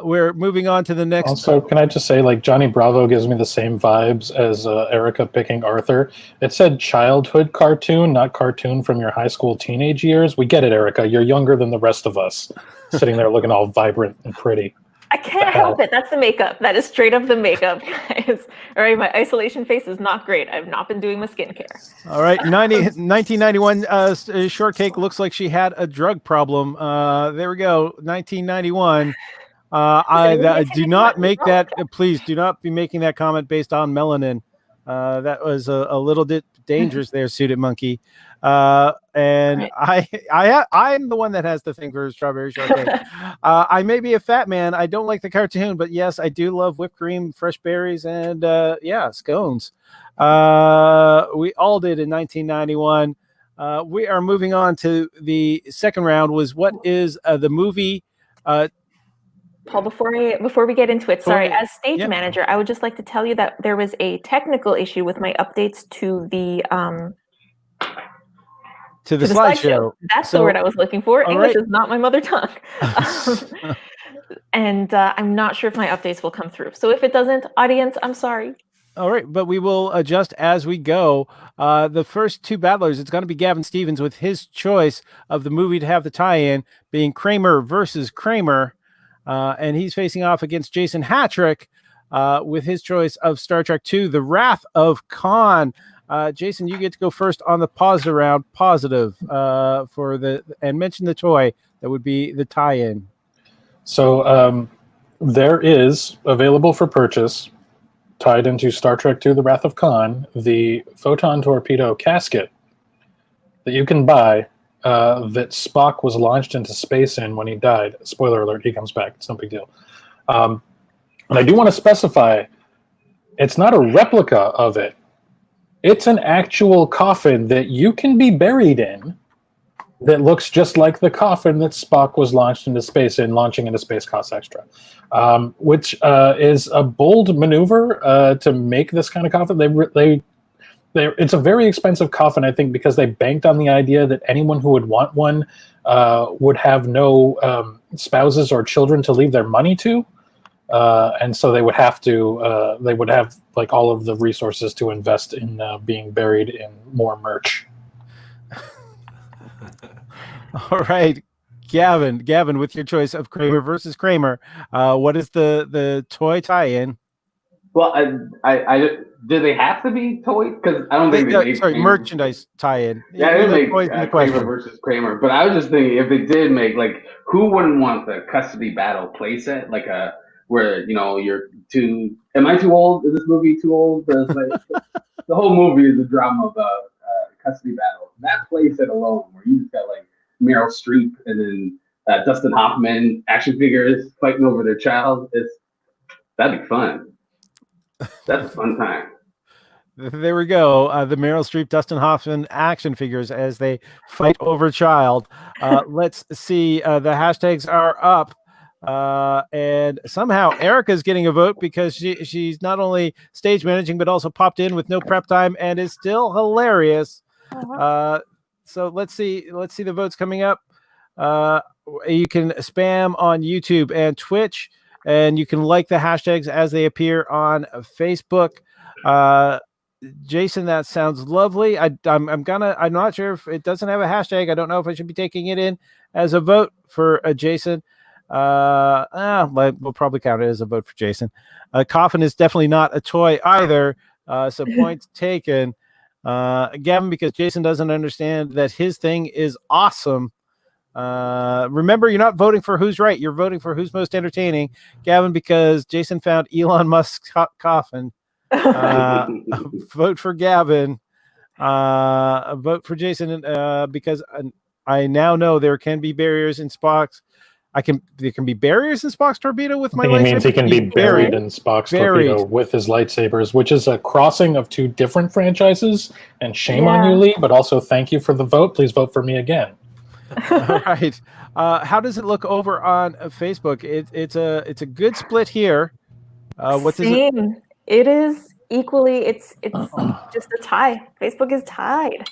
We're moving on to the next. Also, can I just say, like, Johnny Bravo gives me the same vibes as Erica picking Arthur. It said childhood cartoon, not cartoon from your high school teenage years. We get it, Erica. You're younger than the rest of us, sitting there looking all vibrant and pretty. I can't help it. That's the makeup. That is straight up the makeup, guys. All right, my isolation face is not great. I've not been doing my skincare. All right, 1991 Shortcake looks like she had a drug problem. There we go, 1991. I do not make that. Please do not be making that comment based on melanin. That was a little bit dangerous there, Suited Monkey. And right. I'm the one that has the thing for strawberry shortcake. I may be a fat man. I don't like the cartoon, but yes, I do love whipped cream, fresh berries, and scones. We all did in 1991. We are moving on to the second round. Was what is the movie? Paul, before we get into it, sorry, as stage manager, I would just like to tell you that there was a technical issue with my updates to the slideshow. That's the word I was looking for. English is not my mother tongue. And I'm not sure if my updates will come through. So if it doesn't, audience, I'm sorry. All right, but we will adjust as we go. The first two battlers, it's going to be Gavin Stevens with his choice of the movie to have the tie-in being Kramer versus Kramer. And he's facing off against Jason Hatrick with his choice of Star Trek II, The Wrath of Khan. Jason, you get to go first on the positive round. Positive and mention the toy that would be the tie-in. So there is available for purchase, tied into Star Trek II, The Wrath of Khan, the photon torpedo casket that you can buy that Spock was launched into space in when he died. Spoiler alert, he comes back. It's no big deal. And I do want to specify, it's not a replica of it. It's an actual coffin that you can be buried in that looks just like the coffin that Spock was launched into space in. Launching into space costs extra, which is a bold maneuver to make this kind of coffin. It's a very expensive coffin, I think, because they banked on the idea that anyone who would want one would have no spouses or children to leave their money to, and so they would have to. They would have like all of the resources to invest in being buried in more merch. All right, Gavin, with your choice of Kramer versus Kramer, what is the toy tie-in? Well, I do they have to be toys? Because I don't think they make merchandise tie-in. Yeah, they make Kramer versus Kramer. But I was just thinking, if they did make, like, who wouldn't want the custody battle playset? Like where you're too. Am I too old? Is this movie too old? The whole movie is a drama of custody battle. That playset alone, where you just got like Meryl Streep and then Dustin Hoffman action figures fighting over their child, that'd be fun. That's a fun time. There we go. The Meryl Streep, Dustin Hoffman action figures as they fight over child. Let's see. The hashtags are up. And somehow Erica's getting a vote because she's not only stage managing, but also popped in with no prep time and is still hilarious. So let's see the votes coming up. You can spam on YouTube and Twitch, and you can like the hashtags as they appear on Facebook. Jason, that sounds lovely. I'm not sure if it doesn't have a hashtag. I don't know if I should be taking it in as a vote for Jason. We'll probably count it as a vote for Jason. Coffin is definitely not a toy either. So points taken. Gavin, because Jason doesn't understand that his thing is awesome. Remember, you're not voting for who's right. You're voting for who's most entertaining. Gavin, because Jason found Elon Musk's coffin. Vote for Gavin. Vote for Jason because I now know there can be barriers in Spock's. There can be barriers in Spock's torpedo with my lightsaber. He means he can be buried in Spock's torpedo with his lightsabers, which is a crossing of two different franchises. And shame on you, Lee, but also thank you for the vote. Please vote for me again. All right. How does it look over on Facebook? It's a good split here. Same. It is equally. It's just a tie. Facebook is tied.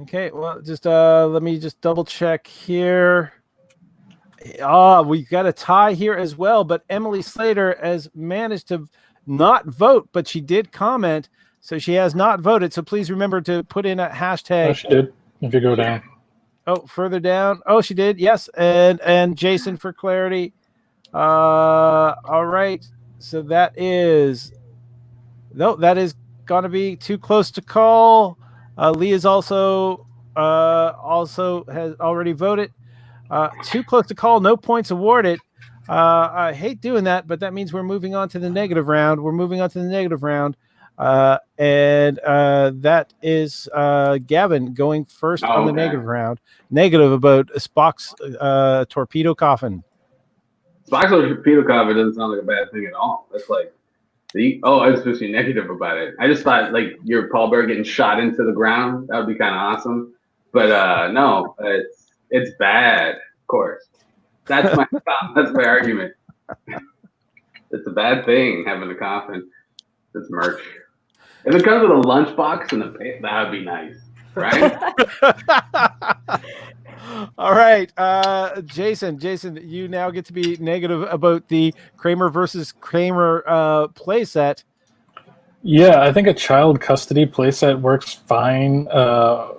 Okay. Well, just let me just double check here. We've got a tie here as well, but Emily Slater has managed to not vote, but she did comment, so she has not voted. So please remember to put in a hashtag. Oh, she did. If you go down. Oh, further down. Oh, she did. Yes, and Jason for clarity. All right. So that is going to be too close to call. Lee is also has already voted. Too close to call. No points awarded. I hate doing that, but that means we're moving on to the negative round. And that is Gavin going first on the negative round. Negative about Spock's torpedo coffin. Spock's torpedo coffin doesn't sound like a bad thing at all. That's like, I was supposed to be negative about it. I just thought like your pallbearer getting shot into the ground. That would be kind of awesome. But no, it's bad. Of course, that's my argument. It's a bad thing having a coffin. It's merch. If it comes with a lunchbox and that would be nice, right? All right, Jason, you now get to be negative about the Kramer versus Kramer playset. Yeah, I think a child custody playset works fine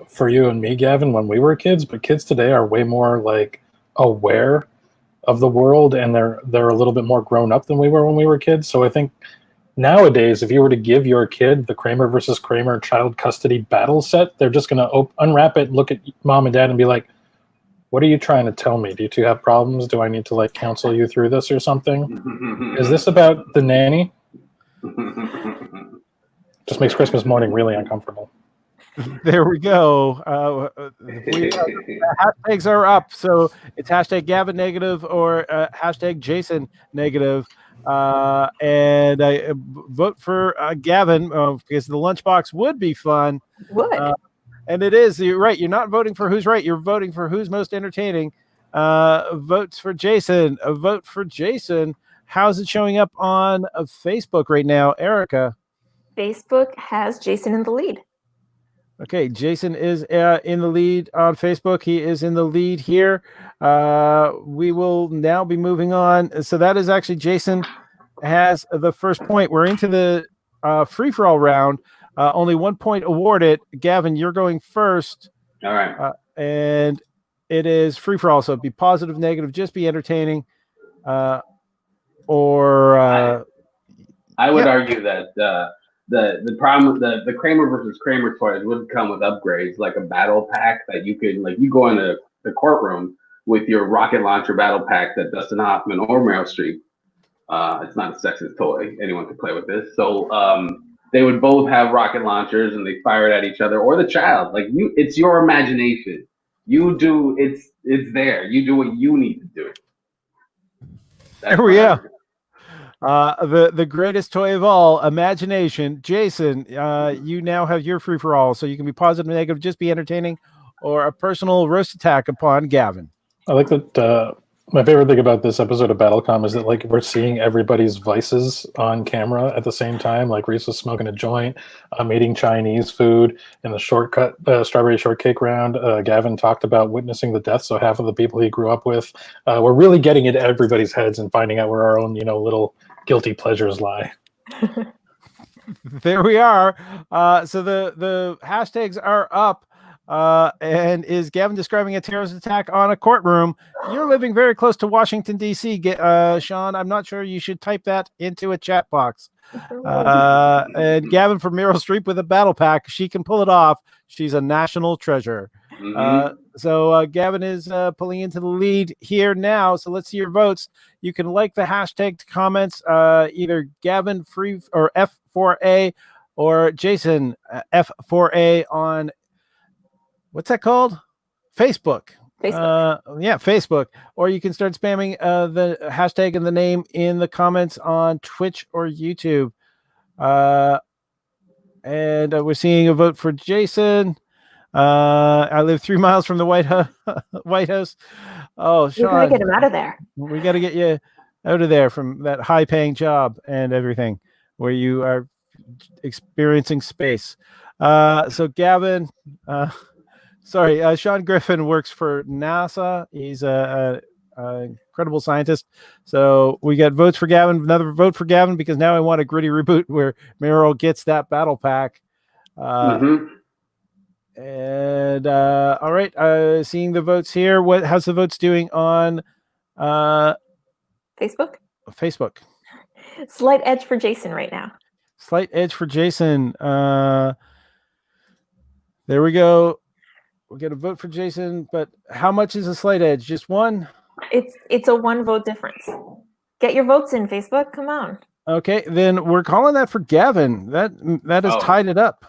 for you and me, Gavin, when we were kids. But kids today are way more like aware of the world, and they're a little bit more grown up than we were when we were kids. So I think nowadays, if you were to give your kid the Kramer versus Kramer child custody battle set, they're just going to unwrap it, look at mom and dad, and be like, "What are you trying to tell me? Do you two have problems? Do I need to like counsel you through this or something? Is this about the nanny?" Just makes Christmas morning really uncomfortable. There we go. Hashtags are up, so it's hashtag Gavin negative or hashtag Jason negative. And I vote for Gavin because the lunchbox would be fun. Would. And it is. You're right. You're not voting for who's right. You're voting for who's most entertaining. Votes for Jason. A vote for Jason. How's it showing up on Facebook right now, Erica? Facebook has Jason in the lead. Okay, Jason is in the lead on Facebook. He is in the lead here. We will now be moving on. So that is actually Jason has the first point. We're into the free-for-all round. Only 1 point awarded. Gavin, you're going first. All right. And it is free-for-all. So be positive, negative, just be entertaining. I would argue that the problem with the Kramer versus Kramer toys would come with upgrades like a battle pack that you could you go into the courtroom with your rocket launcher battle pack that Dustin Hoffman or Meryl Streep. It's not a sexist toy. Anyone can play with this. So they would both have rocket launchers and they fire it at each other or the child. It's your imagination. You do it's there. You do what you need to do. There we go. The greatest toy of all, imagination. Jason, you now have your free for all, so you can be positive, negative, just be entertaining, or a personal roast attack upon Gavin. I like that. My favorite thing about this episode of BattleCOM is that we're seeing everybody's vices on camera at the same time. Like Reese was smoking a joint, I'm eating Chinese food. In the strawberry shortcake round, Gavin talked about witnessing the deaths of half of the people he grew up with. We're really getting into everybody's heads and finding out where our own, little guilty pleasures lie. There we are. So the hashtags are up. And is Gavin describing a terrorist attack on a courtroom? You're living very close to Washington, D.C., Sean. I'm not sure you should type that into a chat box. And Gavin from Meryl Streep with a battle pack. She can pull it off. She's a national treasure. Mm-hmm. So Gavin is pulling into the lead here now. So let's see your votes. You can like the hashtag comments, either Gavin free or F4A or Jason F4A on what's that called? Facebook. Facebook. Or you can start spamming the hashtag and the name in the comments on Twitch or YouTube. And we're seeing a vote for Jason. I live 3 miles from the White House. Oh, Sean. We gotta get him out of there. We got to get you out of there from that high-paying job and everything where you are experiencing space. So Gavin... Sean Griffin works for NASA. He's a incredible scientist. So we got votes for Gavin. Another vote for Gavin because now I want a gritty reboot where Meryl gets that battle pack. And all right, seeing the votes here. How's the votes doing on Facebook? Facebook. Slight edge for Jason right now. Slight edge for Jason. There we go. We get a vote for Jason, but how much is a slight edge? Just one? It's a 1 vote difference. Get your votes in, Facebook. Come on. Okay, then we're calling that for Gavin. That has tied it up.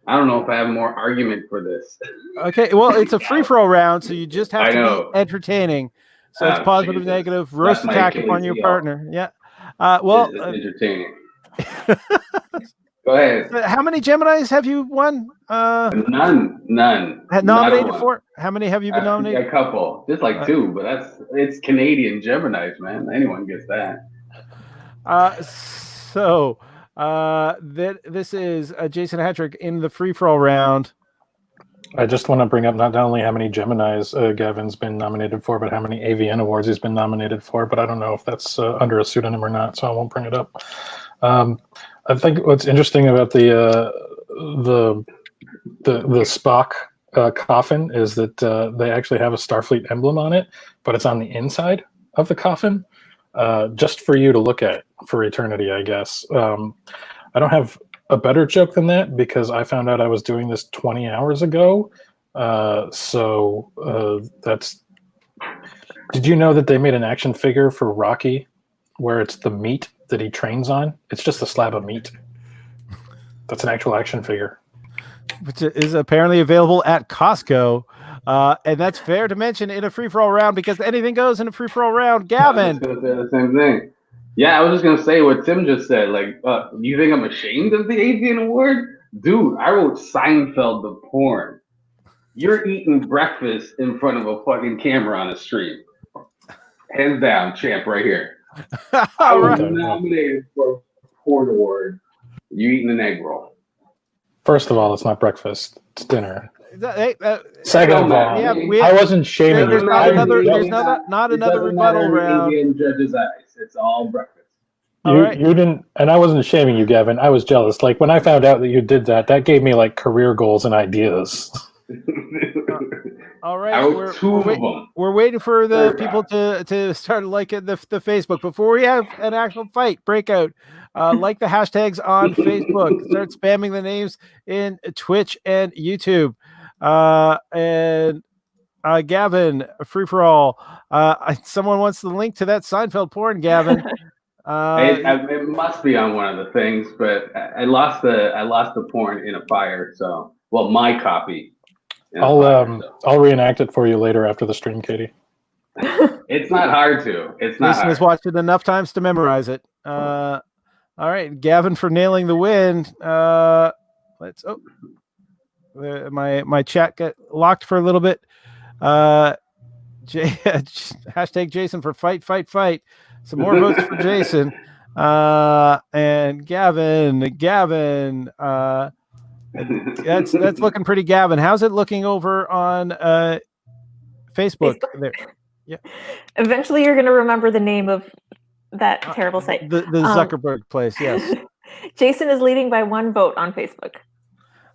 I don't know if I have more argument for this. Okay, well, it's a free-for-all round, so you just have to be entertaining. So it's positive, Jesus. negative, roast attack upon your partner. Yeah. Well, entertaining. Go ahead. How many Geminis have you won? None. Nominated for? How many have you been nominated? A couple, just like 2, but it's Canadian Geminis, man. Anyone gets that. So this is Jason Hatrick in the free-for-all round. I just want to bring up not only how many Geminis Gavin's been nominated for, but how many AVN awards he's been nominated for. But I don't know if that's under a pseudonym or not, so I won't bring it up. I think what's interesting about the Spock coffin is that they actually have a Starfleet emblem on it, but it's on the inside of the coffin, just for you to look at for eternity, I guess. I don't have a better joke than that because I found out I was doing this 20 hours ago. That's. Did you know that they made an action figure for Rocky where it's the meat that he trains on? It's just a slab of meat. That's an actual action figure. Which is apparently available at Costco. And that's fair to mention in a free-for-all round because anything goes in a free-for-all round. Gavin. I was going to say the same thing. Yeah, I was just going to say what Tim just said. Like, you think I'm ashamed of the AVN award? Dude, I wrote Seinfeld the porn. You're eating breakfast in front of a fucking camera on a stream. Hands down, champ right here. I was nominated for a porn award. You eating an egg roll. First of all, it's not breakfast. It's dinner. Hey, Second of all, I wasn't shaming you. There's not another rebuttal round. Judge's eyes. It's all breakfast. You didn't, and I wasn't shaming you, Gavin. I was jealous. Like when I found out that you did that, that gave me like career goals and ideas. All right, we're waiting for the people to start liking the Facebook before we have an actual fight breakout. Like the hashtags on Facebook. Start spamming the names in Twitch and YouTube. And Gavin, free for all. Someone wants the link to that Seinfeld porn, Gavin. It must be on one of the things, but I lost the porn in a fire. So, well, my copy. I'll reenact it for you later after the stream, Katie. It's not hard to. It's not. Jason has watched it enough times to memorize it. All right, Gavin for nailing the win. My chat got locked for a little bit. Hashtag Jason for fight. Some more votes for Jason. And Gavin. That's looking pretty, Gavin. How's it looking over on Facebook? There. Yeah. Eventually, you're going to remember the name of that terrible site. The Zuckerberg place, yes. Jason is leading by 1 vote on Facebook.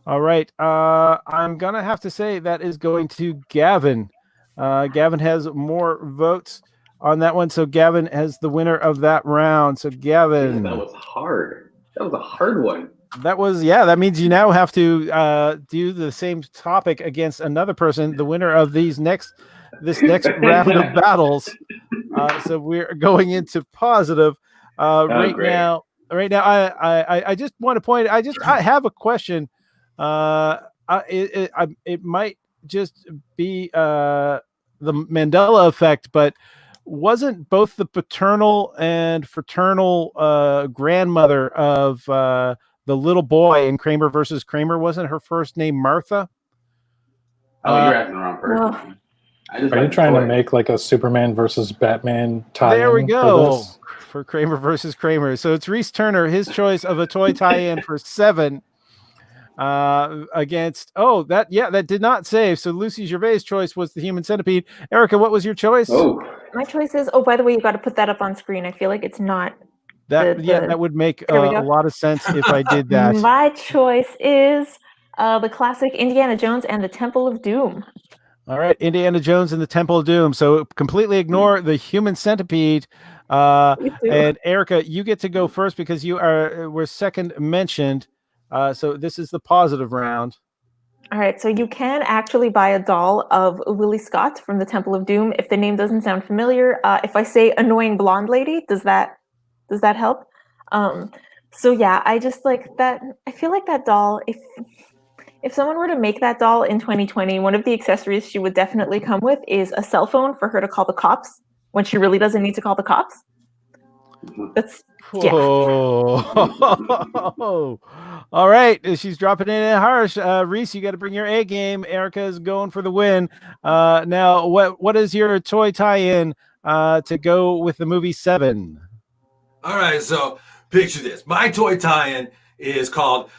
All right. I'm going to have to say that is going to Gavin. Gavin has more votes on that one, so Gavin has the winner of that round. So Gavin. That was hard. That was a hard one. That means you now have to do the same topic against another person, the winner of this next round of battles. So we're going into positive right now. I just want to point. I have a question. It might just be the Mandela effect, but wasn't both the paternal and fraternal grandmother of the little boy in Kramer versus Kramer, wasn't her first name Martha? Oh, you're asking the wrong person. Are you trying to make like a Superman versus Batman tie-in? There we go. For Kramer versus Kramer. So it's Reese Turner, his choice of a toy tie-in for 7 against that did not save. So Lucy Gervais' choice was the Human Centipede. Erica, what was your choice? My choice is by the way, you got to put that up on screen. I feel like it's not that would make a lot of sense if I did that. My choice is the classic Indiana Jones and the Temple of Doom. All right, Indiana Jones and the Temple of Doom. So completely ignore the Human Centipede. And Erica, you get to go first because you were second mentioned. So this is the positive round. All right, so you can actually buy a doll of Willie Scott from the Temple of Doom. If the name doesn't sound familiar, if I say annoying blonde lady, does that help? So yeah, I just like that. I feel like that doll. If someone were to make that doll in 2020, one of the accessories she would definitely come with is a cell phone for her to call the cops when she really doesn't need to call the cops. That's yeah. Whoa. All right. She's dropping in harsh. Reese, you got to bring your A game. Erica's going for the win. Now, what is your toy tie-in to go with the movie Seven? All right, so picture this. My toy tie-in is called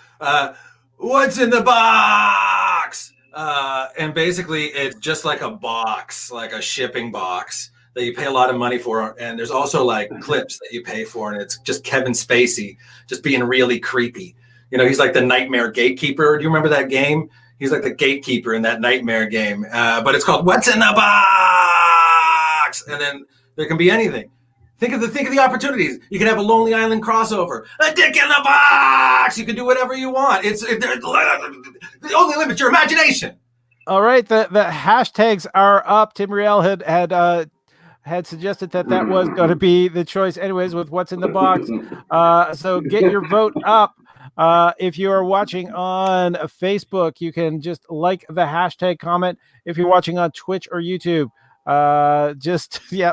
What's in the Box? And basically, it's just like a box, like a shipping box that you pay a lot of money for. And there's also like clips that you pay for. And it's just Kevin Spacey just being really creepy. You know, he's like the nightmare gatekeeper. Do you remember that game? He's like the gatekeeper in that nightmare game. But it's called What's in the Box? And then there can be anything. Think of the opportunities. You can have a Lonely Island crossover, a dick in the box. You can do whatever you want. The only limit your imagination. All right, the hashtags are up. Tim Riel had suggested that was going to be the choice, anyways, with what's in the box. So get your vote up. If you are watching on Facebook, you can just like the hashtag comment. If you're watching on Twitch or YouTube, yeah.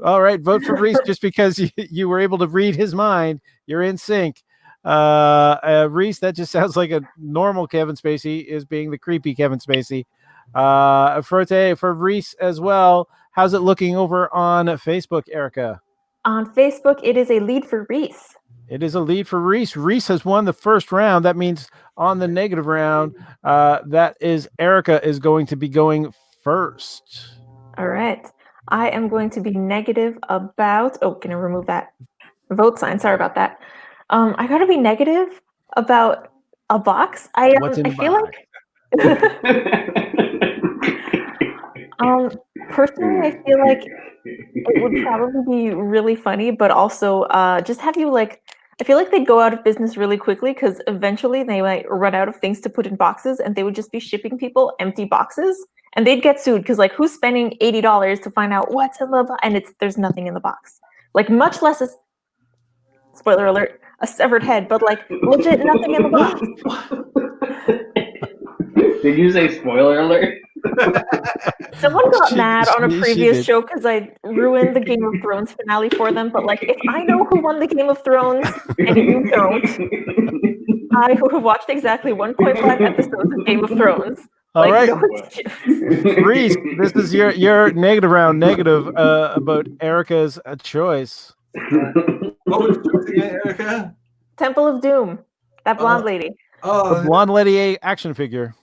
All right, vote for Reese just because you were able to read his mind. You're in sync. Reese, that just sounds like a normal Kevin Spacey is being the creepy Kevin Spacey. Frote for Reese as well. How's it looking over on Facebook, Erica? On Facebook, it is a lead for Reese. It is a lead for Reese. Reese has won the first round. That means on the negative round, that is Erica is going to be going first. All right. I am going to be negative about. Oh, can I remove that vote sign? Sorry about that. I got to be negative about a box. I feel like. Personally, I feel like it would probably be really funny, but also just have you like. I feel like they'd go out of business really quickly because eventually they might run out of things to put in boxes, and they would just be shipping people empty boxes. And they'd get sued because, like, who's spending $80 to find out what's in the box? And there's nothing in the box. Like, much less spoiler alert, a severed head, but like legit nothing in the box. Did you say spoiler alert? Someone got mad on a previous show because I ruined the Game of Thrones finale for them. But like, if I know who won the Game of Thrones and you don't, I would have watched exactly 1.5 episodes of Game of Thrones. All right, Reese, this is your negative round. Negative about Erica's choice. What was the again, Erica? Temple of Doom, that blonde lady. The blonde lady action figure.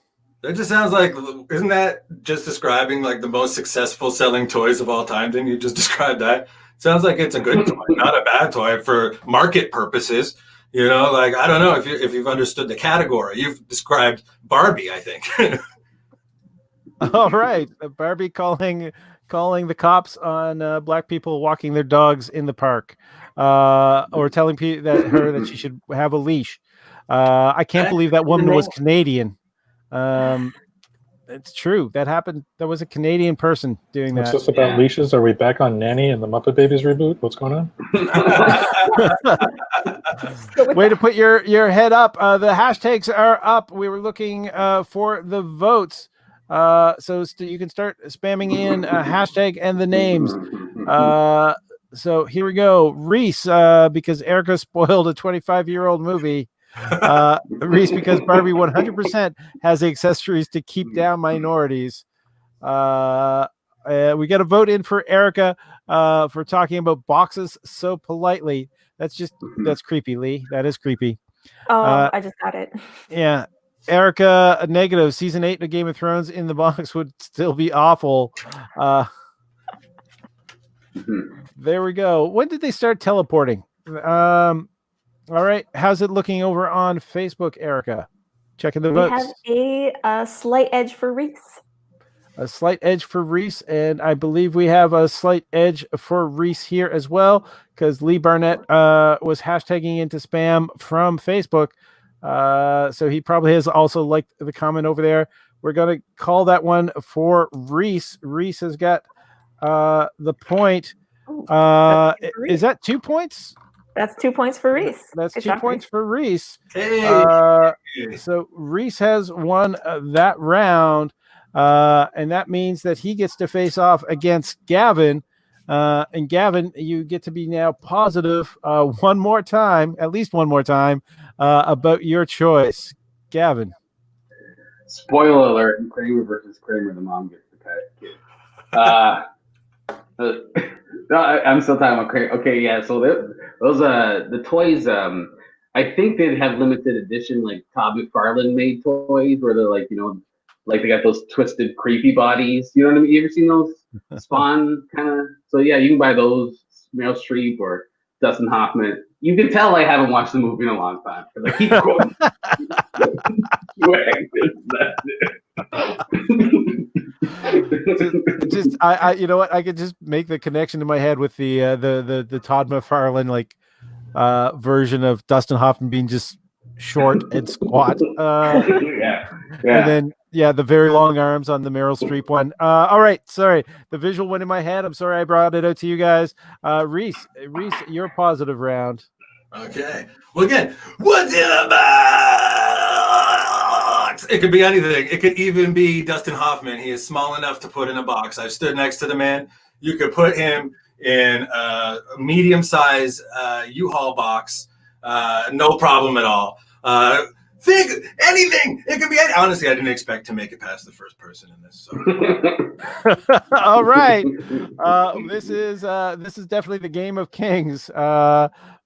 That just sounds like, isn't that just describing like the most successful selling toys of all time? Didn't you just describe that? Sounds like it's a good toy, not a bad toy for market purposes. You know, like I don't know if you've understood the category. You've described Barbie, I think. All right, Barbie calling the cops on black people walking their dogs in the park, or telling people that she should have a leash. I can't believe that woman was Canadian. It's true. That happened. There was a Canadian person doing that. It's just about leashes. Are we back on Nanny and the Muppet Babies reboot? What's going on? Way to put your head up. The hashtags are up. We were looking for the votes. So you can start spamming in hashtag and the names. So here we go. Reese, because Erica spoiled a 25-year-old movie. Reese, because Barbie 100% has the accessories to keep down minorities. We got a vote in for Erica for talking about boxes so politely. That's creepy, Lee. That is creepy. Oh, I just got it. Yeah. Erica, a negative. Season 8 of Game of Thrones in the box would still be awful. There we go. When did they start teleporting? All right. How's it looking over on Facebook, Erica? Checking the votes. We have a slight edge for Reese. A slight edge for Reese, and I believe we have a slight edge for Reese here as well, because Lee Barnett was hashtagging into spam from Facebook. So he probably has also liked the comment over there. We're going to call that one for Reese. Reese has got the point. Is that 2 points? That's 2 points for Reese. That's Good 2 job, points Reese. for Reese. Hey. So Reese has won that round, and that means that he gets to face off against Gavin. And Gavin, you get to be now positive one more time, at least one more time, about your choice. Gavin. Spoiler alert: Kramer versus Kramer. The mom gets the kid. No, I'm still talking about Kramer. Okay, yeah. So those the toys. I think they have limited edition, like Todd McFarlane made toys, where they're like, like they got those twisted, creepy bodies. You know what I mean? You ever seen those Spawn kind of? So yeah, you can buy those. Meryl Streep or Dustin Hoffman. You can tell I haven't watched the movie in a long time because I keep going. I you know what, I could just make the connection in my head with the Todd McFarlane like version of Dustin Hoffman being just short and squat. Yeah. And then the very long arms on the Meryl Streep one. All right, sorry, the visual went in my head. I'm sorry I brought it out to you guys. Reese, your positive round. Okay. Well, again, what's in the box? It could be anything. It could even be Dustin Hoffman. He is small enough to put in a box. I've stood next to the man. You could put him in a medium-sized U-Haul box. No problem at all. Think anything. It could be any. Honestly, I didn't expect to make it past the first person in this. So. All right. This is definitely the game of kings.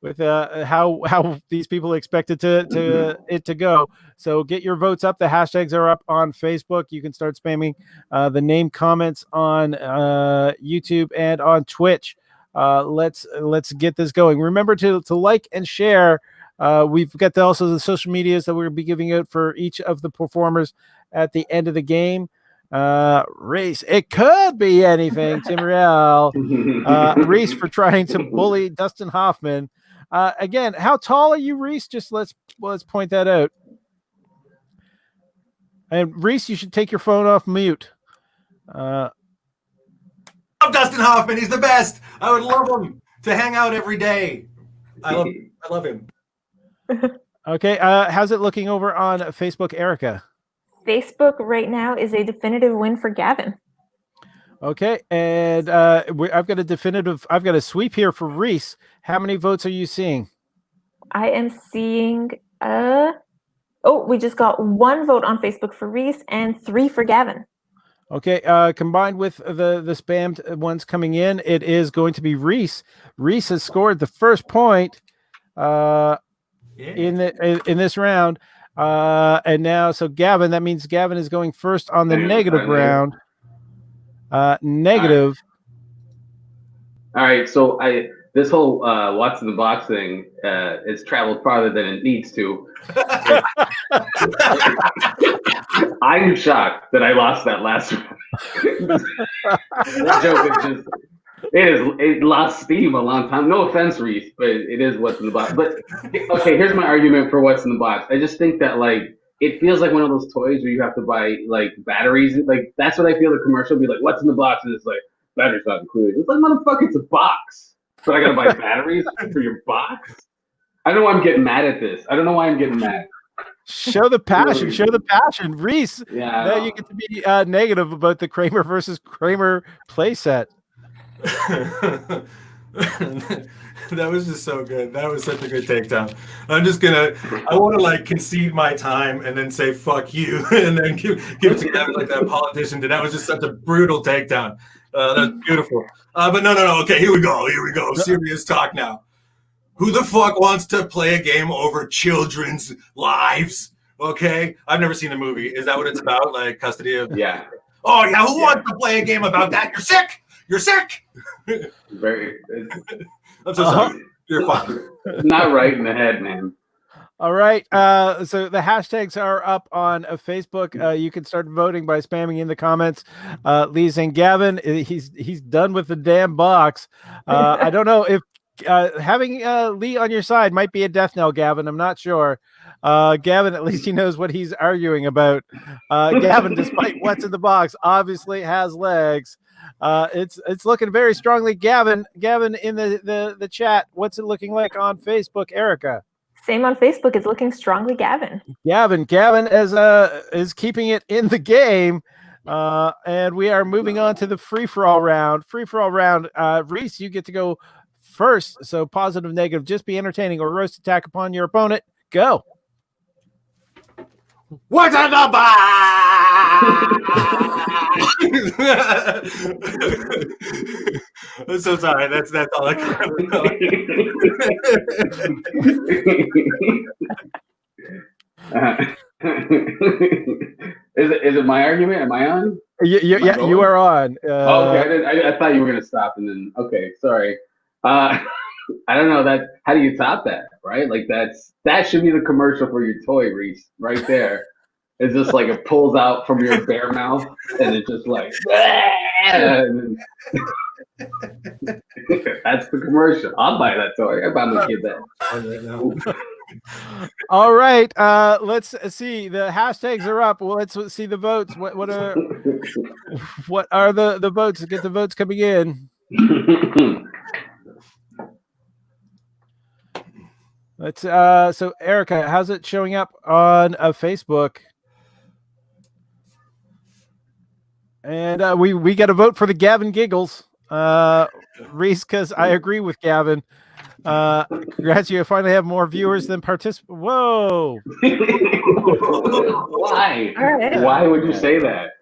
With how these people expected to go. So get your votes up. The hashtags are up on Facebook. You can start spamming the name comments on YouTube and on Twitch. Let's get this going. Remember to like and share. We've got also the social medias that we're going to be giving out for each of the performers at the end of the game. Reese, it could be anything. Tim Riel, Reese for trying to bully Dustin Hoffman. Again, how tall are you, Reese? Just let's point that out. And Reese, you should take your phone off mute. Love Dustin Hoffman. He's the best. I would love him to hang out every day. I love him. Okay. How's it looking over on Facebook, Erica? Facebook right now is a definitive win for Gavin. Okay, and I've got a sweep here for Reese. How many votes are you seeing? I am seeing we just got 1 vote on Facebook for Reese and 3 for Gavin. Okay, combined with the spammed ones coming in, it is going to be Reese. Reese has scored the first point in this round. And now, so Gavin, that means Gavin is going first on the negative round. Negative. All right, so this whole what's in the box thing has traveled farther than it needs to. I'm shocked that I lost that last round. That joke is just it lost steam a long time. No offense, Reese, but it is what's in the box. But okay, here's my argument for what's in the box. I just think that it feels like one of those toys where you have to buy batteries. Like that's what I feel the commercial be like. What's in the box? And it's like batteries not included. It's like motherfucker, it's a box, but I gotta buy batteries for your box. I don't know why I'm getting mad at this. I don't know why I'm getting mad. Show the passion. Show the passion, Reese. Yeah. Now you get to be negative about the Kramer versus Kramer playset. That was just so good. That was such a good takedown. I want to concede my time and then say fuck you and then give it to Gavin like that politician did. That was just such a brutal takedown. That's beautiful. But no. Okay, here we go. Serious talk now. Who the fuck wants to play a game over children's lives? Okay, I've never seen the movie. Is that what it's about? Like custody of? Yeah. Oh yeah. Who wants to play a game about that? You're sick. You're sick. Very. I'm so sorry. You're fine. Not right in the head, man. All right. So the hashtags are up on Facebook. You can start voting by spamming in the comments. Lee saying Gavin, he's done with the damn box. I don't know if having Lee on your side might be a death knell, Gavin. I'm not sure. Gavin, at least he knows what he's arguing about. Gavin, despite what's in the box, obviously has legs. It's looking very strongly. Gavin in the chat. What's it looking like on Facebook, Erica? Same on Facebook. It's looking strongly Gavin. Gavin is keeping it in the game. And we are moving on to the free-for-all round. Reese, you get to go first. So positive, negative, just be entertaining or roast attack upon your opponent. Go. What's in the box? I'm so sorry. That's all I can Is it my argument? Am I on? You are on. Okay, I thought you were gonna stop and then. Okay, sorry. I don't know that. How do you top that? Right? Like that should be the commercial for your toy, Reese. Right there. It's just like it pulls out from your bare mouth and it's just like. That's the commercial. I'll buy that toy. I'm about to get that. All right. Let's see. The hashtags are up. Well, let's see the votes. What are the votes? Get the votes coming in. Let's so Erica, how's it showing up on Facebook? And we got a vote for the Gavin giggles. Reese, because I agree with Gavin. Congrats, you finally have more viewers than participants. Whoa! Why? Right. Why would you say that?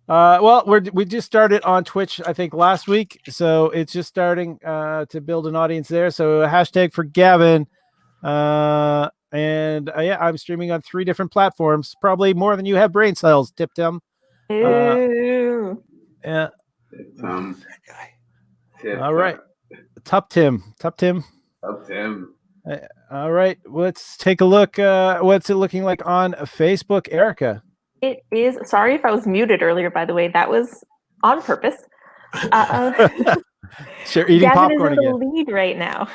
Well, we just started on Twitch, I think, last week, so it's just starting to build an audience there. So a hashtag for Gavin, and yeah, I'm streaming on 3 different platforms, probably more than you have brain cells. Tip Tim. Ew. Yeah. Tip, All right. Top Tim. All right. Let's take a look. What's it looking like on Facebook, Erica? It is. Sorry if I was muted earlier, by the way. That was on purpose. Sure, eating Gavin popcorn is in the again. lead right now.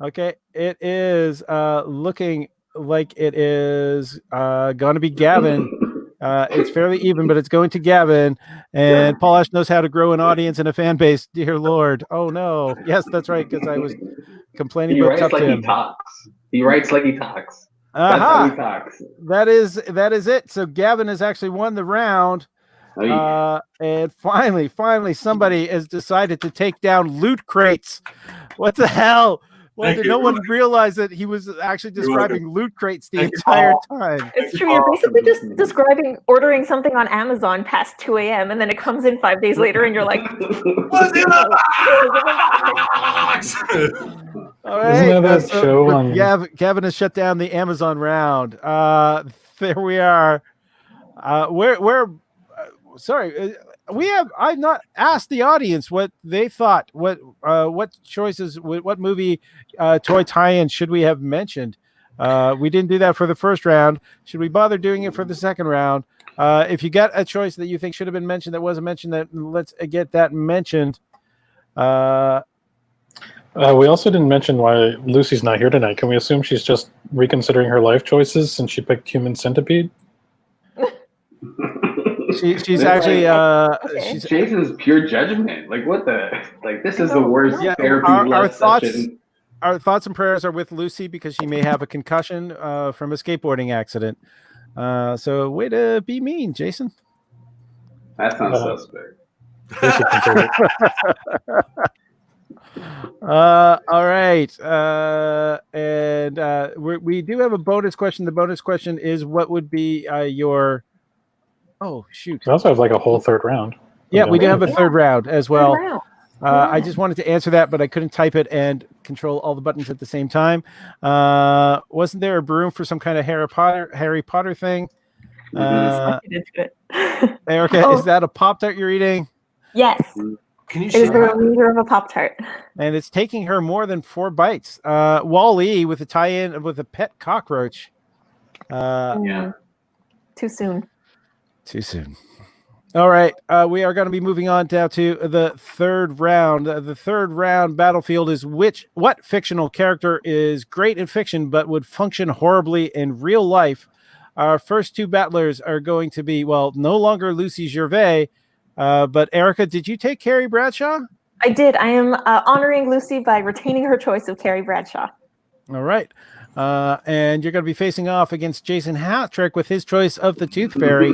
Okay. It is looking like it is going to be Gavin. It's fairly even, but it's going to Gavin. And Paul Ash knows how to grow an audience and a fan base. Dear Lord. Oh, no. Yes, that's right, because I was complaining He about writes like Tim. he talks. He writes like he talks. Uh-huh. That's how he talks. That is it. So Gavin has actually won the round. And finally, somebody has decided to take down loot crates. What the hell? Well, no one realized that he was actually describing loot crates the entire time. It's true. You're basically just describing ordering something on Amazon past 2 a.m. and then it comes in 5 days later and you're like, What's in the box? All right. Isn't that show on... Gavin has shut down the Amazon round. There we are. Sorry. I've not asked the audience what they thought. What choices? What movie toy tie-in should we have mentioned? We didn't do that for the first round. Should we bother doing it for the second round? If you got a choice that you think should have been mentioned that wasn't mentioned, let's get that mentioned. We also didn't mention why Lucy's not here tonight. Can we assume she's just reconsidering her life choices since she picked Human Centipede? She's actually she's Jason's pure judgment. Like what the this is the worst therapy session. Our thoughts and prayers are with Lucy because she may have a concussion from a skateboarding accident. So way to be mean, Jason. That sounds suspect. All right. And we do have a bonus question. The bonus question is, what would be your... Oh, shoot. We also have like a whole third round. Yeah, we do have a third round as well. Round. I just wanted to answer that, but I couldn't type it and control all the buttons at the same time. Wasn't there a broom for some kind of Harry Potter thing? Erica, is that a Pop-Tart you're eating? Yes. Can you it is the remainder of a Pop-Tart. And it's taking her more than 4 bites. Wall-E with a tie-in with a pet cockroach. Yeah. Too soon. Too soon. All right, we are going to be moving on down to the third round. The third round battlefield is what fictional character is great in fiction but would function horribly in real life? Our first two battlers are going to be, well, no longer Lucy Gervais, but Erica, did you take Carrie Bradshaw? I did. I am honoring Lucy by retaining her choice of Carrie Bradshaw. All right. And you're going to be facing off against Jason Hatrick with his choice of the Tooth Fairy.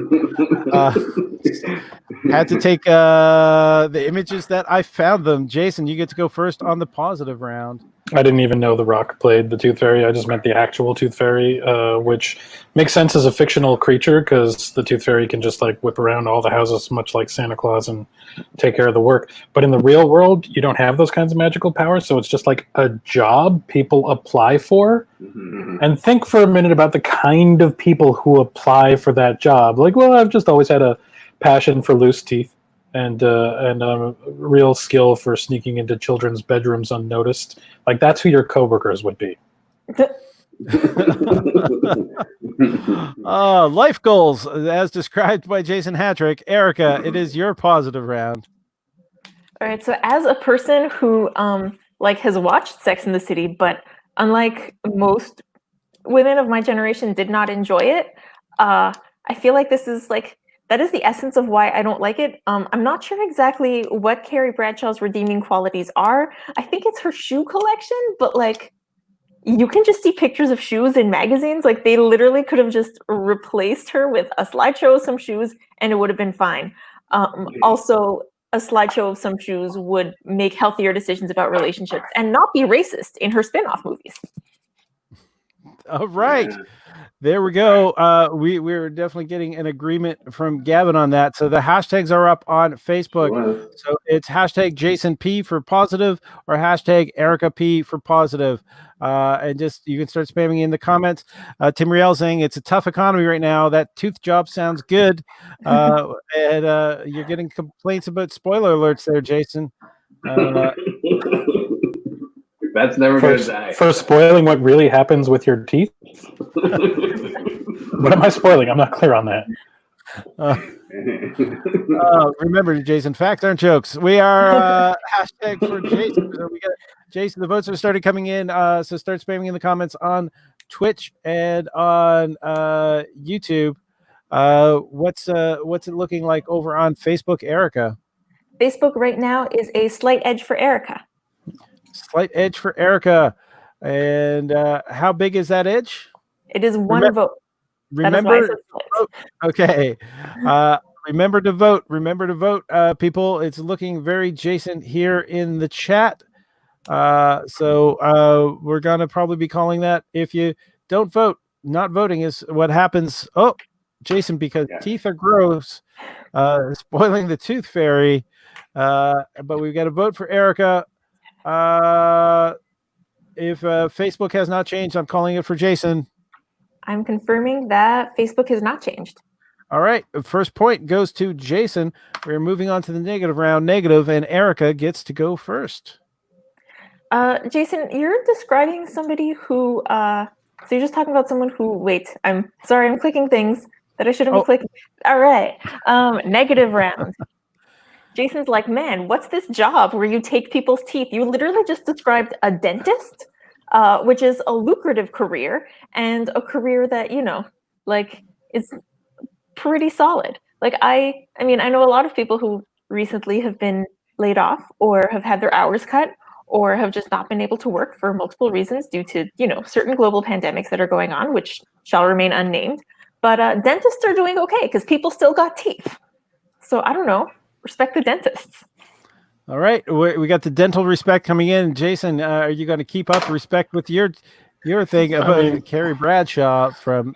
Had to take the images that I found them. Jason, you get to go first on the positive round. I didn't even know The Rock played the Tooth Fairy. I just meant the actual Tooth Fairy, which makes sense as a fictional creature because the Tooth Fairy can just like whip around all the houses, much like Santa Claus, and take care of the work. But in the real world, you don't have those kinds of magical powers, so it's just like a job people apply for. And think for a minute about the kind of people who apply for that job. Like, well, I've just always had a passion for loose teeth and real skill for sneaking into children's bedrooms unnoticed. Like, that's who your coworkers would be. Life goals, as described by Jason Hatrick. Erica, it is your positive round. All right. So, as a person who has watched Sex and the City, but unlike most women of my generation, did not enjoy it, I feel like this is that is the essence of why I don't like it. I'm not sure exactly what Carrie Bradshaw's redeeming qualities are. I think it's her shoe collection, but you can just see pictures of shoes in magazines. Like, they literally could have just replaced her with a slideshow of some shoes and it would have been fine. Also, a slideshow of some shoes would make healthier decisions about relationships and not be racist in her spin-off movies. All right. Yeah. There we go. We're definitely getting an agreement from Gavin on that. So the hashtags are up on Facebook. Wow. So it's hashtag Jason P for positive or hashtag Erica P for positive. And just you can start spamming in the comments. Tim Riel saying it's a tough economy right now. That tooth job sounds good. And you're getting complaints about spoiler alerts there, Jason. That's never going to die. For spoiling what really happens with your teeth? What am I spoiling? I'm not clear on that. Remember, Jason, facts aren't jokes. We are hashtag for Jason. So we got Jason. The votes have started coming in. So start spamming in the comments on Twitch and on YouTube. What's it looking like over on Facebook, Erica? Facebook right now is a slight edge for Erica. Slight edge for Erica. And how big is that edge? It is one vote. Remember, okay. Remember to vote. Remember to vote, people. It's looking very Jason here in the chat. So we're gonna probably be calling that. If you don't vote, not voting is what happens. Oh, Jason, because teeth are gross, spoiling the Tooth Fairy. But we've got to vote for Erica. If Facebook has not changed, I'm calling it for Jason. I'm confirming that Facebook has not changed. All right. First point goes to Jason. We're moving on to the negative round. Negative, and Erica gets to go first. Jason, you're describing somebody who, so you're just talking about someone who, wait, I'm sorry, I'm clicking things that I shouldn't be clicking. All right. Negative round. Jason's like, man, what's this job where you take people's teeth? You literally just described a dentist, which is a lucrative career and a career that, is pretty solid. I mean, I know a lot of people who recently have been laid off or have had their hours cut or have just not been able to work for multiple reasons due to, certain global pandemics that are going on, which shall remain unnamed. But dentists are doing okay because people still got teeth. So I don't know. Respect the dentists. All right, we got the dental respect coming in. Jason, are you going to keep up respect with your thing about Carrie Bradshaw from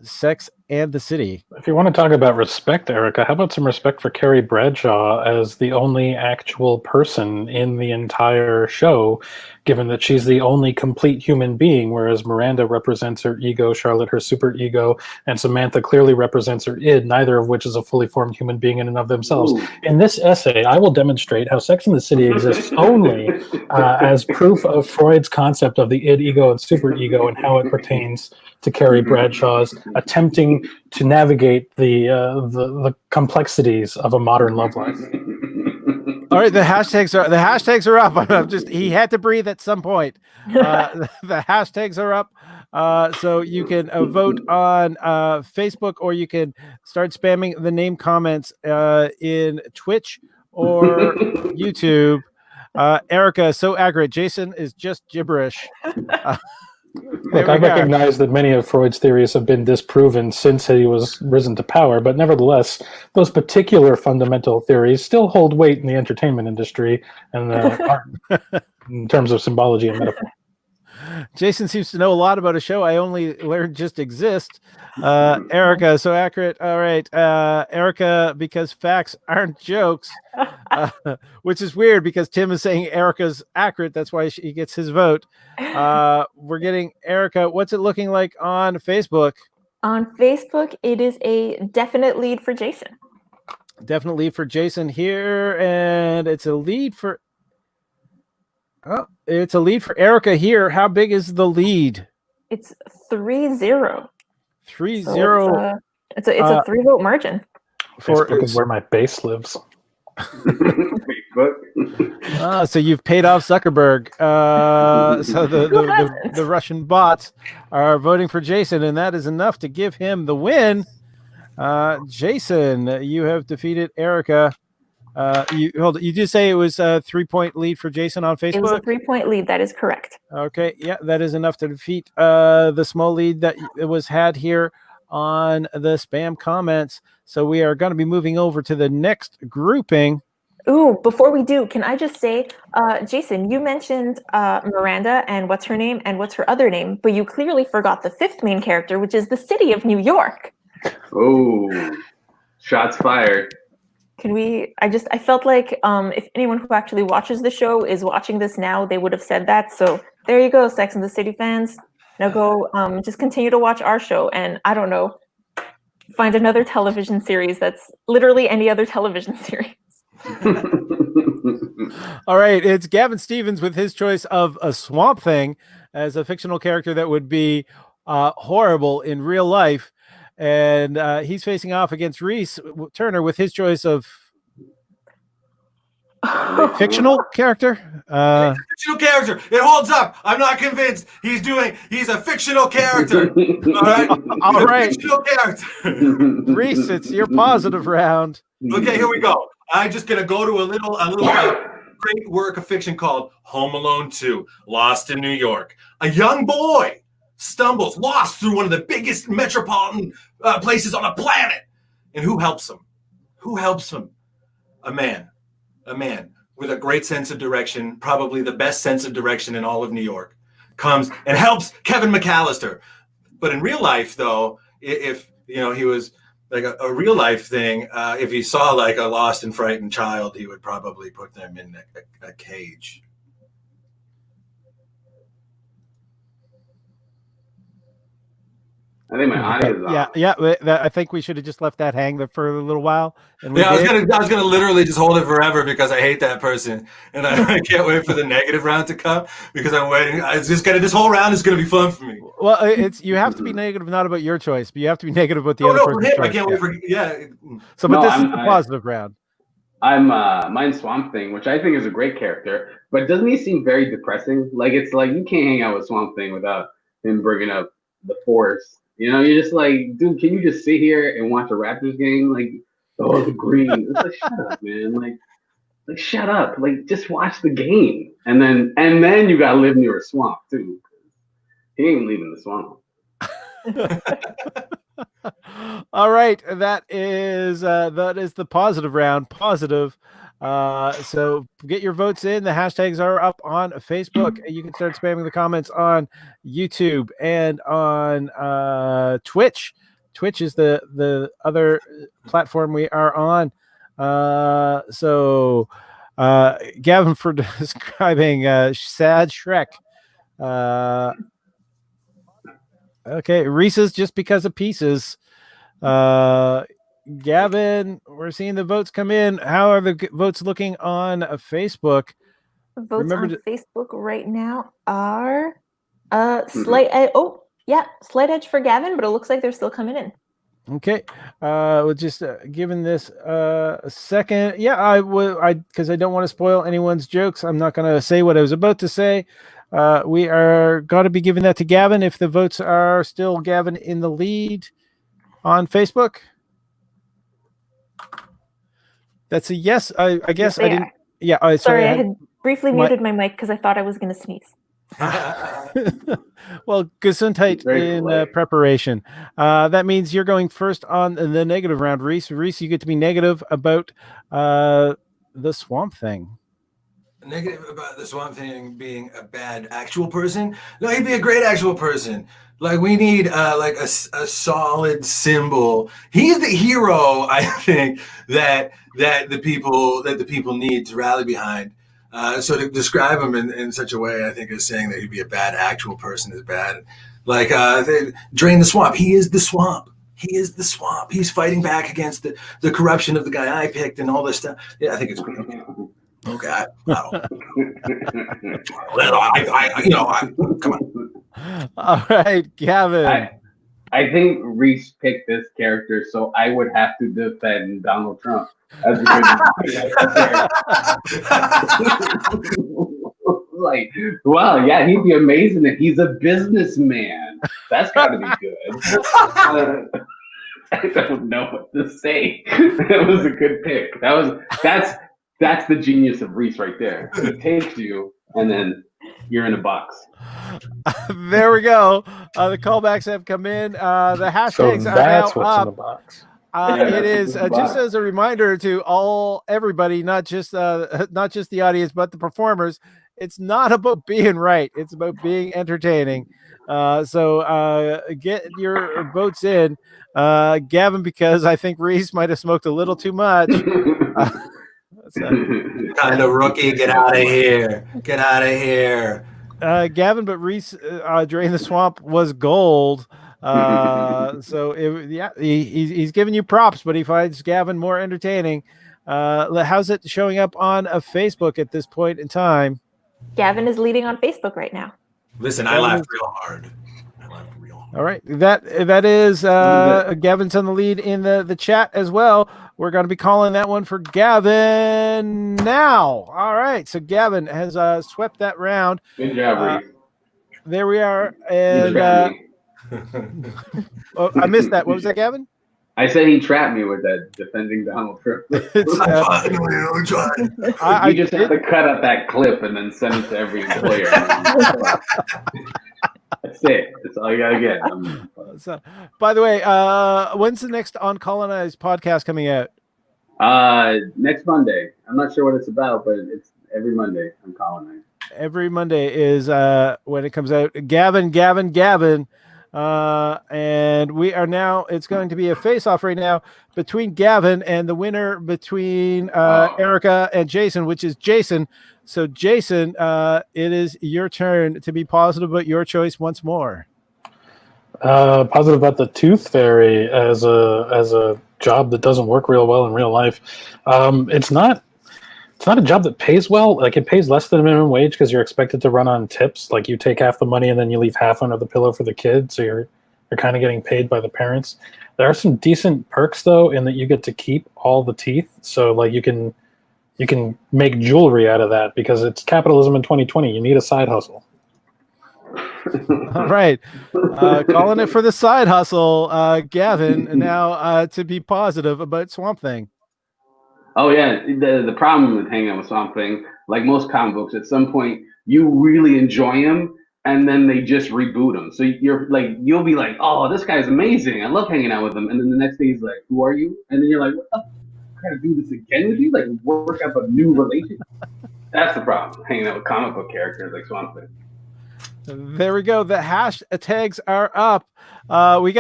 Sex and the City? If you want to talk about respect, Erica, how about some respect for Carrie Bradshaw as the only actual person in the entire show, given that she's the only complete human being, whereas Miranda represents her ego, Charlotte her super ego, and Samantha clearly represents her id, neither of which is a fully formed human being in and of themselves. Ooh. In this essay, I will demonstrate how Sex and the City exists only as proof of Freud's concept of the id, ego, and super ego and how it pertains to Carrie Bradshaw's attempting to navigate the complexities of a modern love life. All right, the hashtags are up. I'm just he had to breathe at some point. The hashtags are up, so you can vote on Facebook, or you can start spamming the name comments in Twitch or YouTube. Erica, so accurate. Jason is just gibberish. Look, I recognize that many of Freud's theories have been disproven since he was risen to power, but nevertheless, those particular fundamental theories still hold weight in the entertainment industry and art in terms of symbology and metaphor. Jason seems to know a lot about a show I only learned just exist. Erica, so accurate. All right, Erica, because facts aren't jokes, which is weird because Tim is saying Erica's accurate. That's why he gets his vote. We're getting Erica. What's it looking like on Facebook? On Facebook, it is a definite lead for Jason. Definite lead for Jason here, and it's a lead for. Oh, it's a lead for Erica here. How big is the lead? It's 3-0. 3-0. So it's a 3-vote margin. Facebook is where my base lives. Facebook. So you've paid off Zuckerberg. So the Russian bots are voting for Jason, and that is enough to give him the win. Jason, you have defeated Erica. You did say it was a 3-point lead for Jason on Facebook? It was a 3-point lead. That is correct. Okay. Yeah, that is enough to defeat the small lead that was had here on the spam comments. So we are going to be moving over to the next grouping. Ooh, before we do, can I just say, Jason, you mentioned Miranda and what's her name and what's her other name, but you clearly forgot the fifth main character, which is the city of New York. Oh, shots fired. I felt like if anyone who actually watches the show is watching this now, they would have said that. So there you go, Sex and the City fans. Now go just continue to watch our show, and I don't know, find another television series that's literally any other television series. All right, it's Gavin Stevens with his choice of a Swamp Thing as a fictional character that would be horrible in real life. And he's facing off against Reese Turner with his choice of fictional character. Fictional character. It holds up. I'm not convinced. He's a fictional character. All right. All right. Fictional character. Reese, it's your positive round. Okay, here we go. I'm just gonna go to a little great work of fiction called Home Alone 2, Lost in New York. A young boy stumbles, lost through one of the biggest metropolitan places on the planet. And who helps him? Who helps him? A man with a great sense of direction, probably the best sense of direction in all of New York, comes and helps Kevin McAllister. But in real life, though, if he was like a real life thing, if he saw like a lost and frightened child, he would probably put them in a cage. I think my audio is off. Yeah. I think we should have just left that hang there for a little while. And I was gonna literally just hold it forever because I hate that person, and I can't wait for the negative round to come because I'm waiting. This whole round is gonna be fun for me. Well, you have to be negative, not about your choice, but you have to be negative about the other person's choice. I can't wait for So, but this is the positive round. I'm mine's Swamp Thing, which I think is a great character, but doesn't he seem very depressing? Like it's like you can't hang out with Swamp Thing without him bringing up the Force. You're just like, dude, can you just sit here and watch a Raptors game? Like, oh, the green. It's like, shut up, man. Like, shut up. Like, just watch the game. And then you gotta live near a swamp too. He ain't leaving the swamp. All right, that is the positive round. Positive. So get your votes in. The hashtags are up on Facebook. You can start spamming the comments on YouTube and on Twitch. Twitch is the other platform we are on. So Gavin, for describing sad Shrek. Okay, Reese's just because of pieces. Gavin, we're seeing the votes come in. How are the votes looking on Facebook? Votes on Facebook right now are slight edge for Gavin, but it looks like they're still coming in. Okay, we'll just giving this a second. Yeah, I will. Because I don't want to spoil anyone's jokes. I'm not going to say what I was about to say. We are going to be giving that to Gavin if the votes are still Gavin in the lead on Facebook. That's a yes. I guess I didn't. Yeah. Sorry, I had briefly muted my mic because I thought I was going to sneeze. Well, Gesundheit in preparation. That means you're going first on the negative round, Reese. Reese, you get to be negative about the Swamp Thing. Negative about the Swamp Thing being a bad actual person? No, he'd be a great actual person. Like, we need like a solid symbol. He's the hero, I think, that the people need to rally behind. So to describe him in such a way, I think, is saying that he'd be a bad actual person is bad. Like, drain the swamp. He is the swamp. He is the swamp. He's fighting back against the corruption of the guy I picked and all this stuff. Yeah, I think it's great. Okay, I come on. All right, Gavin. I think Reese picked this character, so I would have to defend Donald Trump. As a good like, well, yeah, he'd be amazing if he's a businessman. That's got to be good. I don't know what to say. That was a good pick. That's the genius of Reese right there. He takes you, and then you're in a box. There we go. The callbacks have come in. The hashtags so are that's now what's up. in the box. It is just as a reminder to everybody, not just the audience, but the performers. It's not about being right. It's about being entertaining. So get your votes in, Gavin, because I think Reese might have smoked a little too much. Kind of rookie. Get out of here. Get out of here. Gavin, but Reese, Drain the Swamp was gold. He's giving you props, but he finds Gavin more entertaining. How's it showing up on Facebook at this point in time? Gavin is leading on Facebook right now. Listen, I laughed real hard. All right, that is Gavin's on the lead in the chat as well. We're going to be calling that one for Gavin now. All right, so Gavin has swept that round. Good job, Reese. There we are, and oh, I missed that. What was that, Gavin? I said he trapped me with that defending Donald Trump. You just have to cut out that clip and then send it to every employer. That's it. That's all you gotta get. So, by the way, when's the next Uncolonized podcast coming out? Next Monday. I'm not sure what it's about, but it's every Monday. Uncolonized. Every Monday is when it comes out. Gavin. And we are now, it's going to be a face-off right now between Gavin and the winner between Erica and Jason, which is Jason. So Jason, it is your turn to be positive about your choice once more. Positive about the Tooth Fairy as a job that doesn't work real well in real life. It's not a job that pays well. Like, it pays less than minimum wage because you're expected to run on tips. Like, you take half the money and then you leave half under the pillow for the kids. So you're kind of getting paid by the parents. There are some decent perks though, in that you get to keep all the teeth. So like you can make jewelry out of that because it's capitalism in 2020. You need a side hustle. All right. Calling it for the side hustle, Gavin, now to be positive about Swamp Thing. Oh yeah, the problem with hanging out with Swamp Thing, like most comic books, at some point you really enjoy them, and then they just reboot them. So you'll be like, oh, this guy's amazing. I love hanging out with him. And then the next day he's like, who are you? And then you're like, what the fuck? I gotta do this again with you? Like, work up a new relationship? That's the problem, hanging out with comic book characters like Swamp Thing. There we go. The hashtags are up. We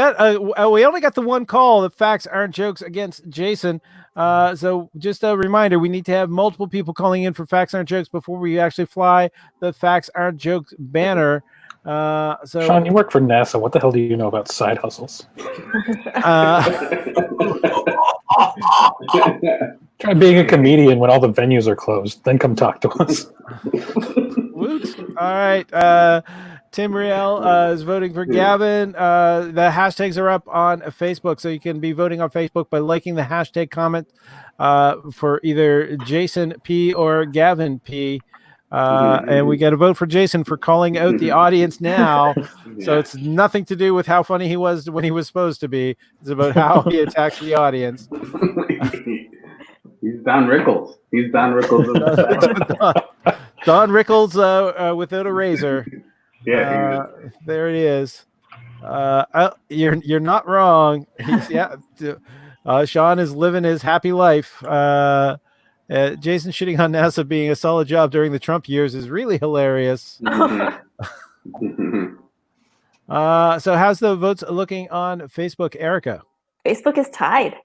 only got the one call. The facts aren't jokes against Jason. So just a reminder, we need to have multiple people calling in for facts aren't jokes before we actually fly the facts aren't jokes banner. So Sean, you work for NASA. What the hell do you know about side hustles? Try being a comedian when all the venues are closed. Then come talk to us. Woot. All right. Tim Riel is voting for Gavin. The hashtags are up on Facebook, so you can be voting on Facebook by liking the hashtag comment for either Jason P or Gavin P. And we got to vote for Jason for calling out the audience now. So it's nothing to do with how funny he was when he was supposed to be. It's about how he attacks the audience. He's Don Rickles. He's Don Rickles. Don Rickles without a razor. Yeah, there it is. You're not wrong. Sean is living his happy life. Jason shitting on NASA being a solid job during the Trump years is really hilarious. So how's the votes looking on Facebook, Erica? Facebook is tied.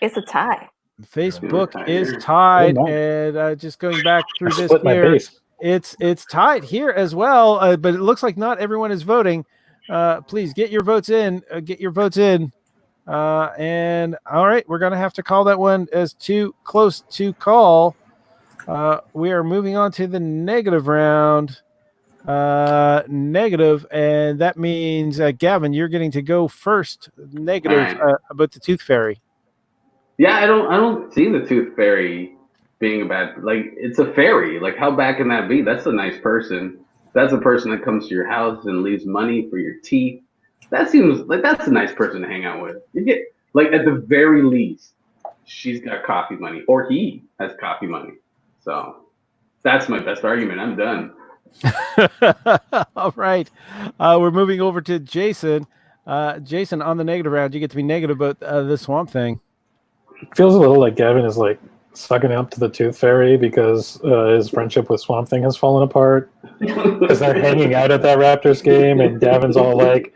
It's a tie. Facebook is tied, and just going back through this here, it's tied here as well. But it looks like not everyone is voting. Please get your votes in. And all right, we're gonna have to call that one as too close to call. We are moving on to the negative round. Negative, and that means Gavin, you're getting to go first. Negative about the Tooth Fairy. Yeah, I don't see the Tooth Fairy being a bad, like, it's a fairy. Like, how bad can that be? That's a nice person. That's a person that comes to your house and leaves money for your teeth. That seems like that's a nice person to hang out with. You get, like, at the very least, she's got coffee money, or he has coffee money. So that's my best argument. I'm done. All right. We're moving over to Jason. Jason, on the negative round, you get to be negative about the Swamp Thing. It feels a little like Gavin is like sucking up to the Tooth Fairy because his friendship with Swamp Thing has fallen apart. Because they're hanging out at that Raptors game, and Gavin's all like,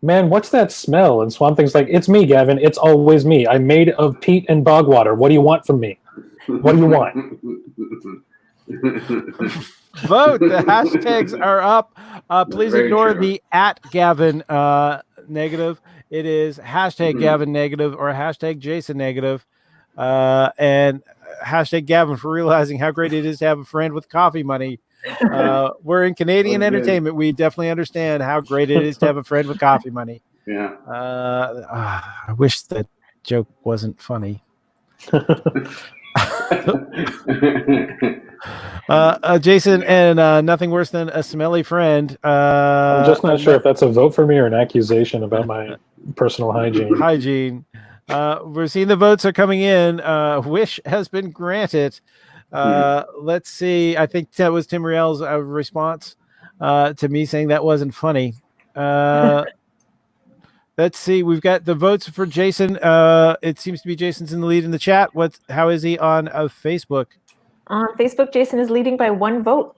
"Man, what's that smell?" And Swamp Thing's like, "It's me, Gavin. It's always me. I'm made of peat and bog water. What do you want from me? What do you want?" Vote. The hashtags are up. Please ignore the @Gavin negative. It is hashtag Gavin negative or hashtag Jason negative. And hashtag Gavin for realizing how great it is to have a friend with coffee money. We're in Canadian entertainment. We definitely understand how great it is to have a friend with coffee money. Yeah. I wish that joke wasn't funny. Jason, and nothing worse than a smelly friend. I'm just not sure if that's a vote for me or an accusation about my personal hygiene. We're seeing the votes are coming in. Wish has been granted. Let's see. I think that was Tim Riel's response to me saying that wasn't funny. Let's see. We've got the votes for Jason. It seems to be Jason's in the lead in the chat. How is he on Facebook? On Facebook, Jason is leading by 1 vote.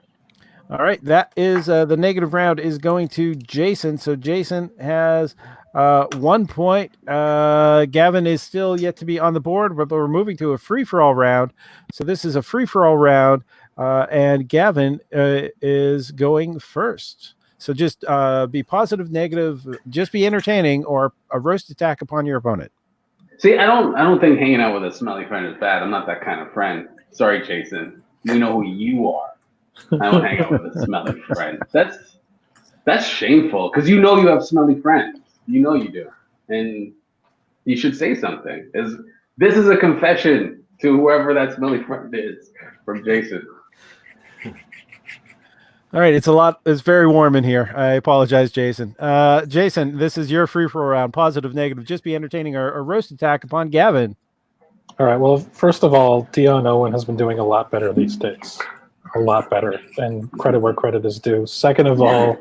All right. That is the negative round is going to Jason. So Jason has 1 point. Gavin is still yet to be on the board, but we're moving to a free-for-all round. So this is a free-for-all round, and Gavin is going first. So just be positive, negative, just be entertaining, or a roast attack upon your opponent. See, I don't think hanging out with a smelly friend is bad. I'm not that kind of friend. Sorry, Jason. We know who you are. I don't hang out with a smelly friend. That's shameful because you know you have smelly friends. You know you do, and you should say something. This is a confession to whoever that smelly friend is from Jason. All right, it's very warm in here. I apologize, Jason. Jason, this is your free-for-all round. Positive, negative. Just be entertaining or roast attack upon Gavin. All right. Well, first of all, Dion Owen has been doing a lot better these days. A lot better, and credit where credit is due. Second of all,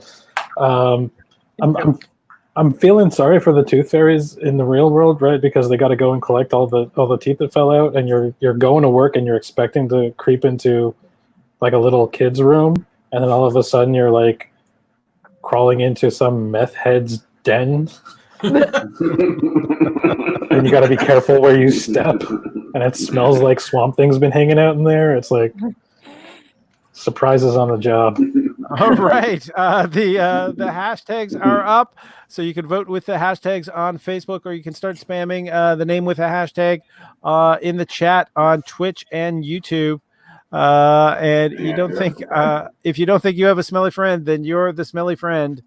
I'm feeling sorry for the Tooth Fairies in the real world, right? Because they got to go and collect all the teeth that fell out, and you're going to work and you're expecting to creep into like a little kid's room, and then all of a sudden you're like crawling into some meth head's den. And you got to be careful where you step, and it smells like Swamp Thing's been hanging out in there. It's like surprises on the job. All right, the hashtags are up, so you can vote with the hashtags on Facebook, or you can start spamming the name with a hashtag in the chat on Twitch and YouTube. And you don't think if you don't think you have a smelly friend, then you're the smelly friend.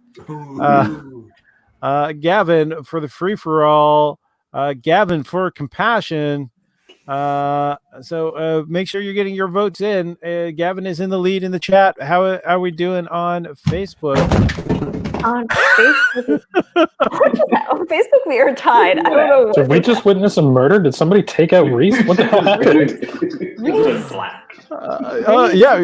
Gavin for the free for all. Gavin for compassion. So make sure you're getting your votes in. Gavin is in the lead in the chat. How are we doing on Facebook? On Facebook, on Facebook we are tied. I don't know. Did we just witness a murder? Did somebody take out Reese? What the hell happened?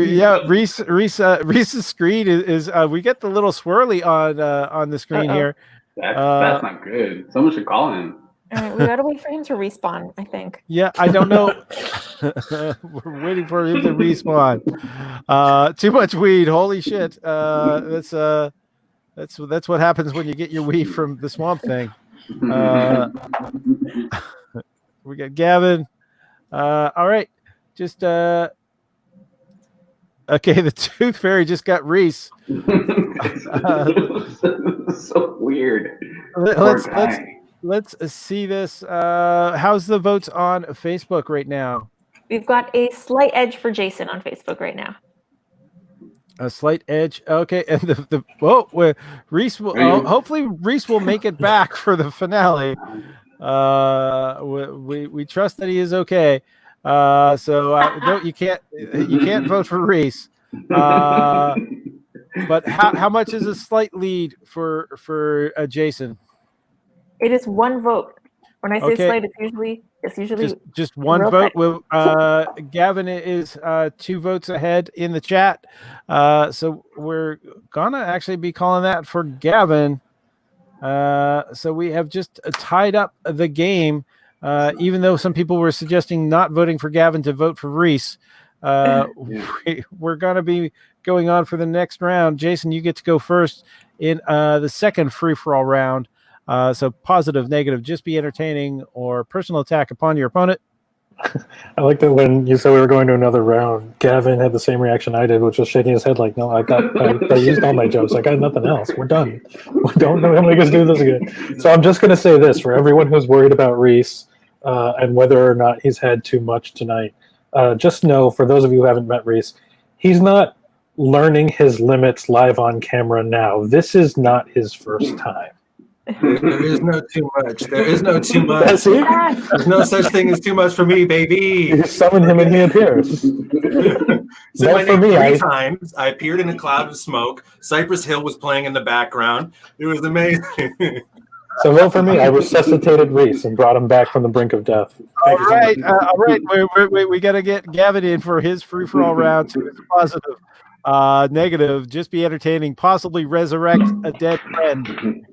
Yeah. Reese's screen is we get the little swirly on the screen here. That's not good. Someone should call him. All right, we gotta wait for him to respawn, I think. Yeah, I don't know. We're waiting for him to respawn. Too much weed. Holy shit. That's what happens when you get your weed from the Swamp Thing. We got Gavin. All right. Just okay, the Tooth Fairy just got Reese. So weird. Let's see this. How's the votes on Facebook right now? We've got a slight edge for Jason on Facebook right now. A slight edge. Okay, and Reese will hopefully Reese will make it back for the finale. We trust that he is okay. So no, you can't vote for Reese. But how much is a slight lead for Jason? It is one vote. When I say slight, it's usually just one vote. Gavin is 2 votes ahead in the chat. So we're gonna actually be calling that for Gavin. So we have just tied up the game. Even though some people were suggesting not voting for Gavin to vote for Reese. We're gonna be going on for the next round. Jason, you get to go first in the second free-for-all round. So positive, negative, just be entertaining, or personal attack upon your opponent. I like that when you said we were going to another round, Gavin had the same reaction I did, which was shaking his head like, no, I used all my jokes. I got nothing else. We're done. Don't make us do this again. So I'm just going to say this for everyone who's worried about Reese and whether or not he's had too much tonight. Just know, for those of you who haven't met Reese, he's not learning his limits live on camera now. This is not his first time. There is no too much. There is no too much. There's no such thing as too much for me, baby. You summon him and he appears. So my name 3 times. I appeared in a cloud of smoke. Cypress Hill was playing in the background. It was amazing. So vote for me. I resuscitated Reese and brought him back from the brink of death. All right. We got to get Gavin in for his free-for-all round. So it's positive. Negative, just be entertaining, possibly resurrect a dead friend.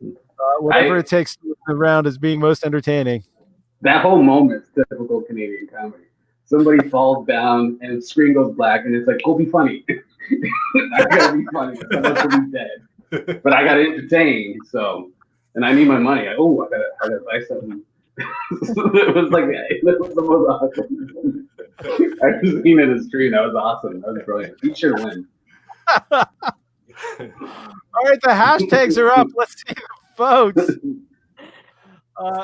Whatever it takes to win the round is being most entertaining. That whole moment's typical Canadian comedy. Somebody falls down and the screen goes black and it's like, go be funny. I gotta be funny. Someone should be dead. But I gotta entertain, so, and I need my money. I gotta buy something. It was like, it was the most awesome. I just seen it on the screen. That was awesome. That was brilliant. He should win. All right, the hashtags are up. Let's see the votes.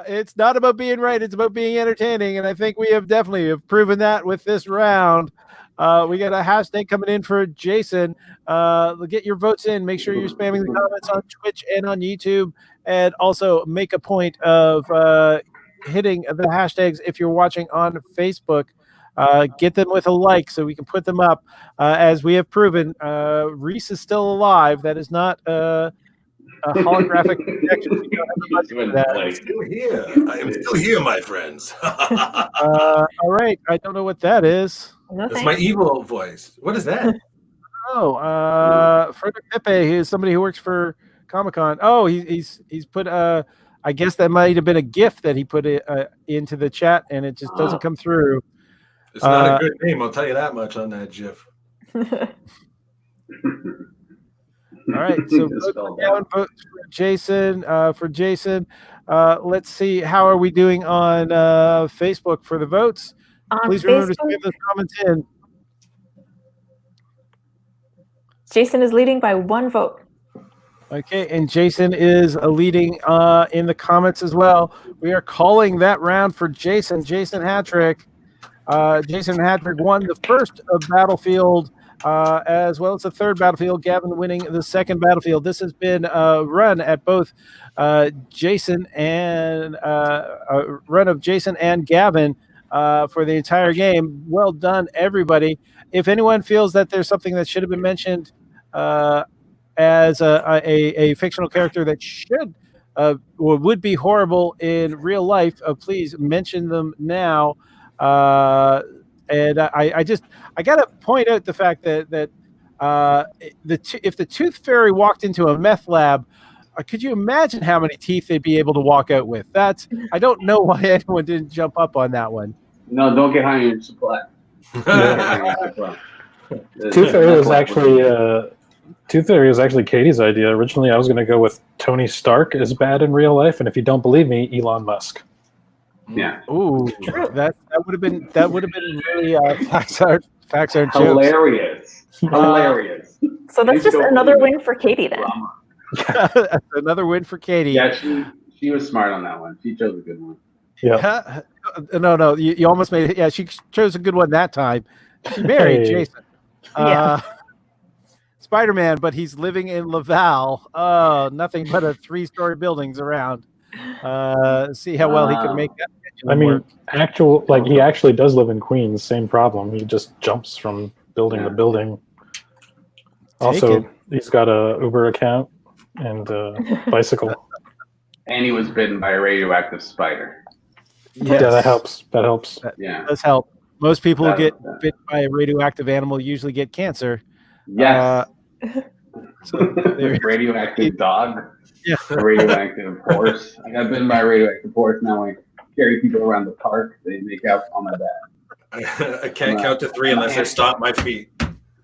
It's not about being right, it's about being entertaining, and I think we have definitely proven that with this round. We got a hashtag coming in for Jason. Get your votes in. Make sure you're spamming the comments on Twitch and on YouTube, and also make a point of hitting the hashtags if you're watching on Facebook. Get them with a like so we can put them up. As we have proven, Reese is still alive. That is not a holographic projection. I'm still here. I am still here, my friends. All right. I don't know what that is. That's my evil voice. What is that? Frederick Pepe, he is somebody who works for Comic-Con. Oh, he's put I guess that might have been a gift that he put into the chat, and it just doesn't come through. It's not a good name, I'll tell you that much on that GIF. All right, so vote for Jason. Let's see, how are we doing on Facebook for the votes? Please remember to spam those comments in. Jason is leading by 1 vote. Okay, and Jason is leading in the comments as well. We are calling that round for Jason Hatrick. Jason and Hatrick won the first Battlefield, as well as the third Battlefield. Gavin winning the second Battlefield. This has been a run at both Jason and a run of Jason and Gavin for the entire game. Well done, everybody. If anyone feels that there's something that should have been mentioned as a fictional character that should or would be horrible in real life, please mention them now. And I gotta point out the fact that if the Tooth Fairy walked into a meth lab, could you imagine how many teeth they'd be able to walk out with? I don't know why anyone didn't jump up on that one. No, don't get high on your supply. Tooth Fairy was actually Katie's idea. Originally, I was going to go with Tony Stark is bad in real life, and if you don't believe me, Elon Musk. Yeah. Ooh, that would have been really facts aren't jokes. Hilarious. Hilarious. So that's just another win for Katie then. Another win for Katie. Yeah, she was smart on that one. She chose a good one. Yeah. No, you almost made it. Yeah, she chose a good one that time. She married Jason. Yeah. Spider-Man, but he's living in Laval. Nothing but 3-story buildings around. See how well he can make that. I mean, work. he actually does live in Queens. Same problem. He just jumps from building to building. Also, he's got a Uber account and a bicycle. And he was bitten by a radioactive spider. Yes. Yeah, that helps. That does help. Most people who get bit by a radioactive animal usually get cancer. Yes. So radioactive dog. Yeah. A radioactive horse. I got bitten by a radioactive horse. Now I carry people around the park. They make out on my back. I can't count to 3 unless I stop my feet.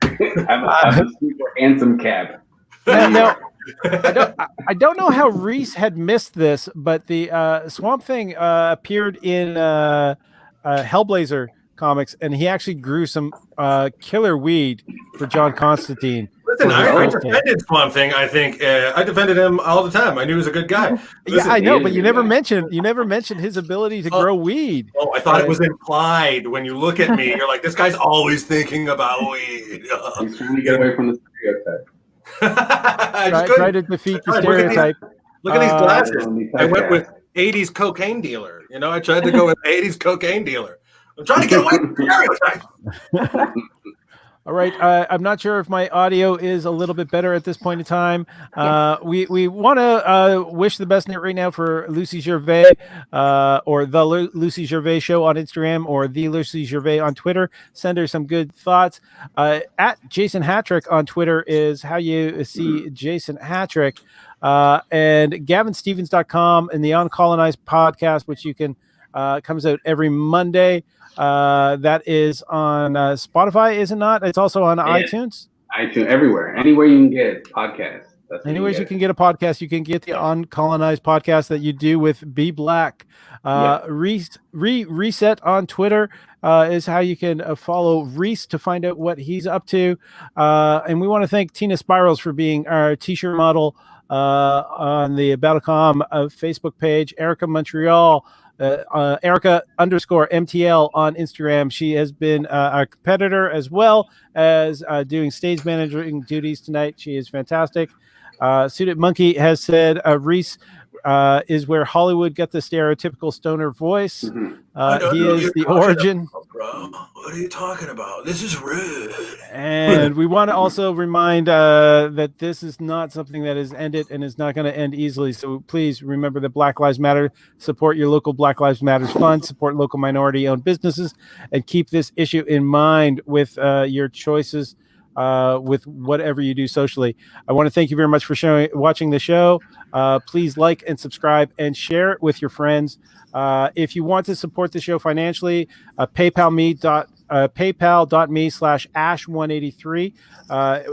I'm a super handsome cab. Now, I don't know how Reese had missed this, but the Swamp Thing appeared in Hellblazer comics, and he actually grew some killer weed for John Constantine. Listen, I defended Swamp Thing. I think I defended him all the time. I knew he was a good guy. Listen, yeah, I know, but you never mentioned his ability to grow weed. Oh, I thought it was implied. When you look at me, you're like, this guy's always thinking about weed. He's trying to get away from the stereotype. Try to defeat the stereotype. Look at these glasses. I went with 80s cocaine dealer. I tried to go with 80s cocaine dealer. I'm trying to get away from the stereotype. All right. I'm not sure if my audio is a little bit better at this point in time. We want to wish the best right now for Lucy Gervais, or the Lucy Gervais Show on Instagram, or the Lucy Gervais on Twitter. Send her some good thoughts. At Jason Hatrick on Twitter is how you see Jason Hatrick. And GavinStevens.com and the Uncolonized podcast, which you can comes out every Monday. That is on Spotify, is it not? It's also on iTunes. iTunes, everywhere, anywhere you can get podcasts. Anywhere you can get a podcast, you can get the Uncolonized podcast that you do with B Black. Reset on Twitter is how you can follow Reese to find out what he's up to. And we want to thank Tina Spirals for being our t-shirt model on the BattleCOM Facebook page. Erica Montreal. Erica_MTL on Instagram. She has been our competitor as well as doing stage managing duties tonight. She is fantastic. Suited Monkey has said Reese is where Hollywood got the stereotypical stoner voice. He is the origin. Bro, what are you talking about? This is rude. And we want to also remind that this is not something that is ended and is not going to end easily. So please remember that Black Lives Matter. Support your local Black Lives Matter fund. Support local minority-owned businesses, and keep this issue in mind with your choices. With whatever you do socially. I want to thank you very much for watching the show. Please like and subscribe and share it with your friends. If you want to support the show financially, paypal.me/ash183.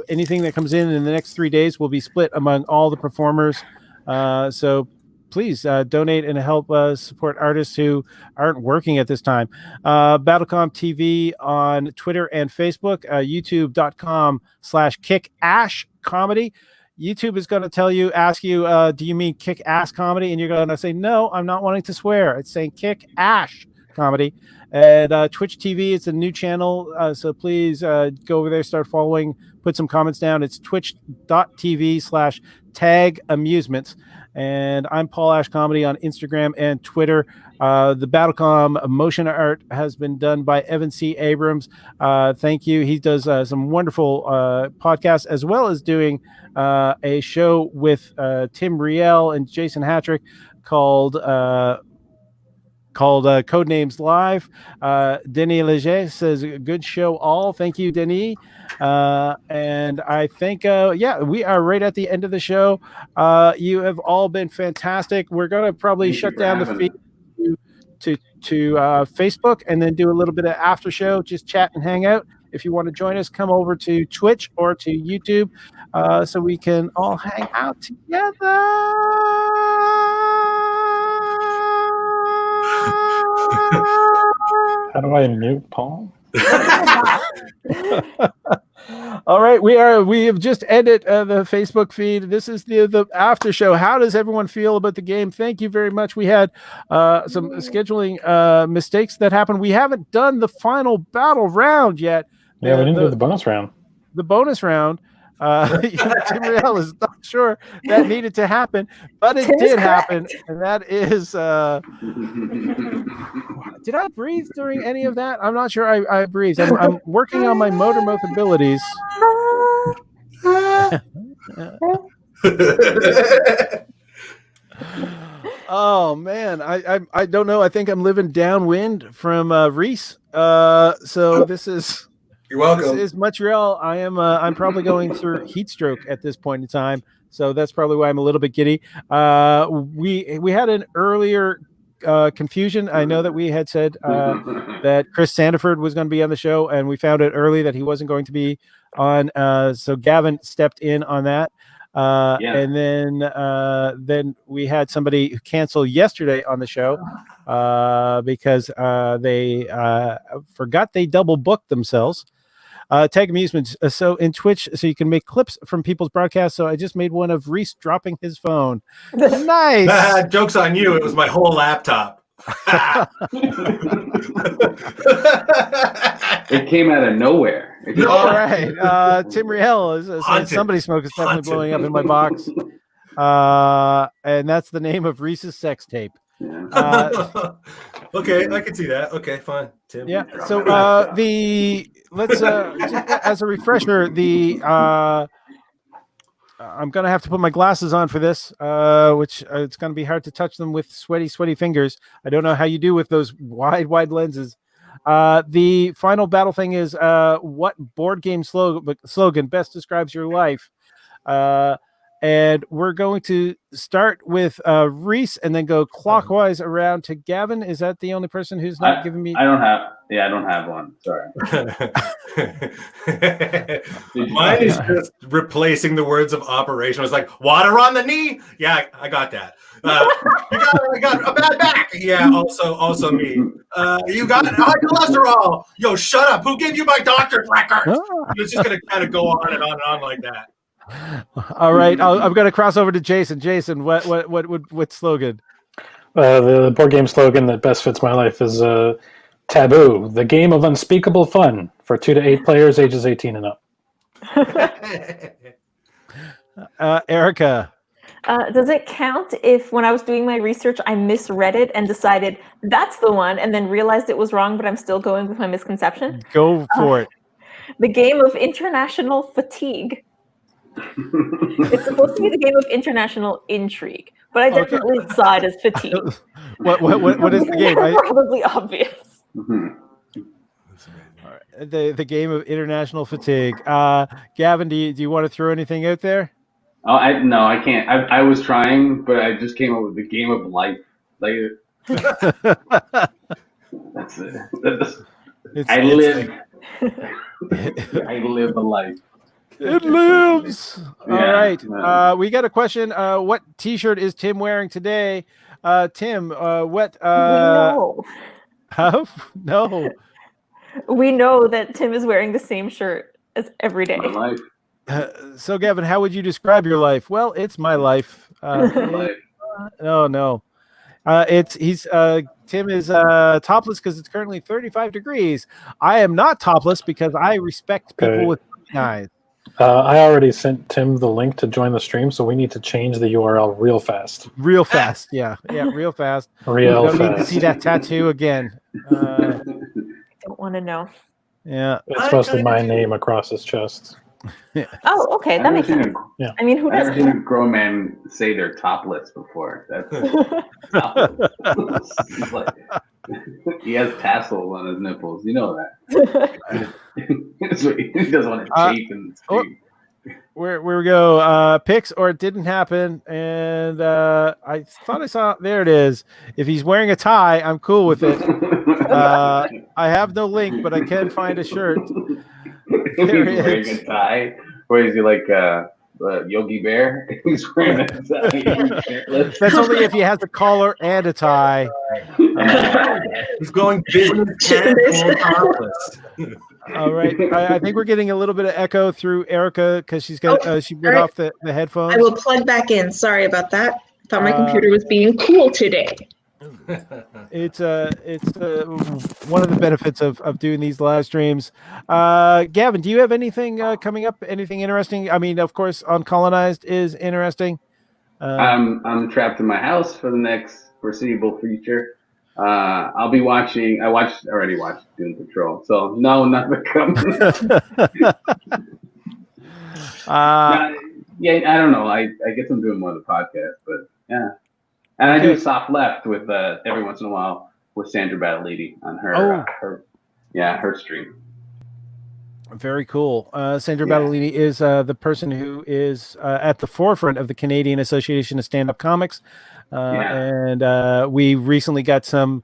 Anything that comes in the next 3 days will be split among all the performers. So please donate and help support artists who aren't working at this time. BattleCOM TV on Twitter and Facebook, youtube.com/kickash comedy. YouTube is going to ask you, do you mean kick ass comedy? And you're going to say, no, I'm not wanting to swear. It's saying kick ash Comedy. And Twitch TV, it's a new channel. So please go over there, start following, put some comments down. It's twitch.tv/tag amusements. And I'm Paul Ash Comedy on Instagram and Twitter. The BattleCOM motion art has been done by Evan C. Abrams. Thank you. He does some wonderful podcasts, as well as doing a show with Tim Riel and Jason Hatrick called Codenames Live. Denis Leger says, good show all. Thank you, Denis. And I think, we are right at the end of the show. You have all been fantastic. We're going to probably shut down the feed to Facebook and then do a little bit of after show, just chat and hang out. If you want to join us, come over to Twitch or to YouTube so we can all hang out together. How do I mute Paul? All right, we have just ended the Facebook feed. This is the after show. How does everyone feel about the game? Thank you very much. We had some scheduling mistakes that happened. We haven't done the final battle round yet. Yeah, we didn't do the bonus round. The bonus round. Tim Riel is not sure that needed to happen, but it did happen, and that is. Did I breathe during any of that? I'm not sure I breathed. I'm working on my motor mouth abilities. Oh man, I don't know. I think I'm living downwind from Reese. So this is. You're welcome. This is Montreal. I'm probably going through heat stroke at this point in time, so that's probably why I'm a little bit giddy. We had an earlier confusion. I know that we had said that Chris Sandiford was going to be on the show, and we found out early that he wasn't going to be on. So Gavin stepped in on that. And then we had somebody cancel yesterday on the show because they forgot they double booked themselves. Tag amusements. So in Twitch, so you can make clips from people's broadcasts. So I just made one of Reese dropping his phone. Nice. Joke's on you. It was my whole laptop. It came out of nowhere. All right. Tim Riel is somebody smoke is definitely blowing up in my box. And that's the name of Reese's sex tape. Okay, I can see that. Okay, fine. Tim. Yeah. So let's just as a refresher, I'm gonna have to put my glasses on for this, which it's gonna be hard to touch them with sweaty fingers. I don't know how you do with those wide lenses. The final battle thing is what board game slogan best describes your life? And we're going to start with Reese and then go clockwise around to Gavin. Is that the only person who's not giving me? I don't have one. Sorry. Mine is just replacing the words of operation. I was like, water on the knee. Yeah, I got that. I got a bad back. Yeah, also me. You got high cholesterol. Yo, shut up. Who gave you my doctor's record? It's just gonna kind of go on and on like that. All right, I'm going to cross over to Jason. Jason, what slogan? The board game slogan that best fits my life is Taboo, the game of unspeakable fun for 2 to 8 players, ages 18 and up. Erica. Does it count if when I was doing my research, I misread it and decided that's the one and then realized it was wrong, but I'm still going with my misconception? Go for it. The game of international fatigue. It's supposed to be the game of international intrigue, but I definitely saw it as fatigue. What is the game? Probably obvious. All right. The game of international fatigue. Gavin, do you want to throw anything out there? Oh, I can't. I was trying, but I just came up with the game of life. Like that's it. I live a life. It lives. All right. We got a question. What T-shirt is Tim wearing today? Tim, what? No. No. We know that Tim is wearing the same shirt as every day. My life. So, Gavin, how would you describe your life? Well, it's my life. My life. No. Tim is topless because it's currently 35 degrees. I am not topless because I respect people Okay. with eyes. I already sent Tim the link to join the stream, so we need to change the URL real fast. Real fast, yeah, real fast. Real Don't need to fast. see that tattoo again. Don't want to know. Yeah, It's supposed to be my name across his chest. Oh, okay, that makes sense. Yeah. I mean, who I've never doesn't? seen a grown man say they're topless before. That's topless. Like, he has tassels on his nipples. You know that. He doesn't want to chafe in the street. Where we go? Picks or it didn't happen, and I thought I saw. There it is. If he's wearing a tie, I'm cool with it. I have no link, but I can find a shirt. There He's wearing a tie. Or is he like Yogi Bear? He's wearing a tie. Shirtless. That's only if he has a collar and a tie. He's going business casual topless. All right. I think we're getting a little bit of echo through Erica because she's got she went off the headphones. I will plug back in. Sorry about that. Thought my computer was being cool today. It's one of the benefits of doing these live streams. Gavin, do you have anything coming up? Anything interesting? I mean, of course, Uncolonized is interesting. I'm trapped in my house for the next foreseeable future. I'll be watching. Already watched Doom Patrol. So no, nothing coming. Yeah, I don't know. I guess I'm doing more of the podcast, but yeah. And I do soft left with every once in a while with Sandra Battle on her stream. Very cool. Sandra Battalini is the person who is at the forefront of the Canadian Association of Stand-Up Comics. And we recently got some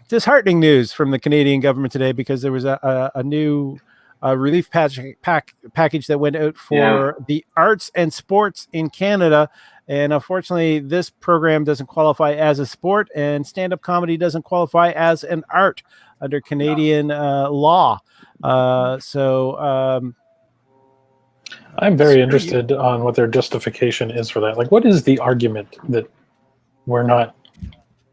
disheartening news from the Canadian government today because there was a new relief package that went out for the arts and sports in Canada. And unfortunately, this program doesn't qualify as a sport, and stand-up comedy doesn't qualify as an art under Canadian law. I'm very interested on what their justification is for that. Like, what is the argument that we're not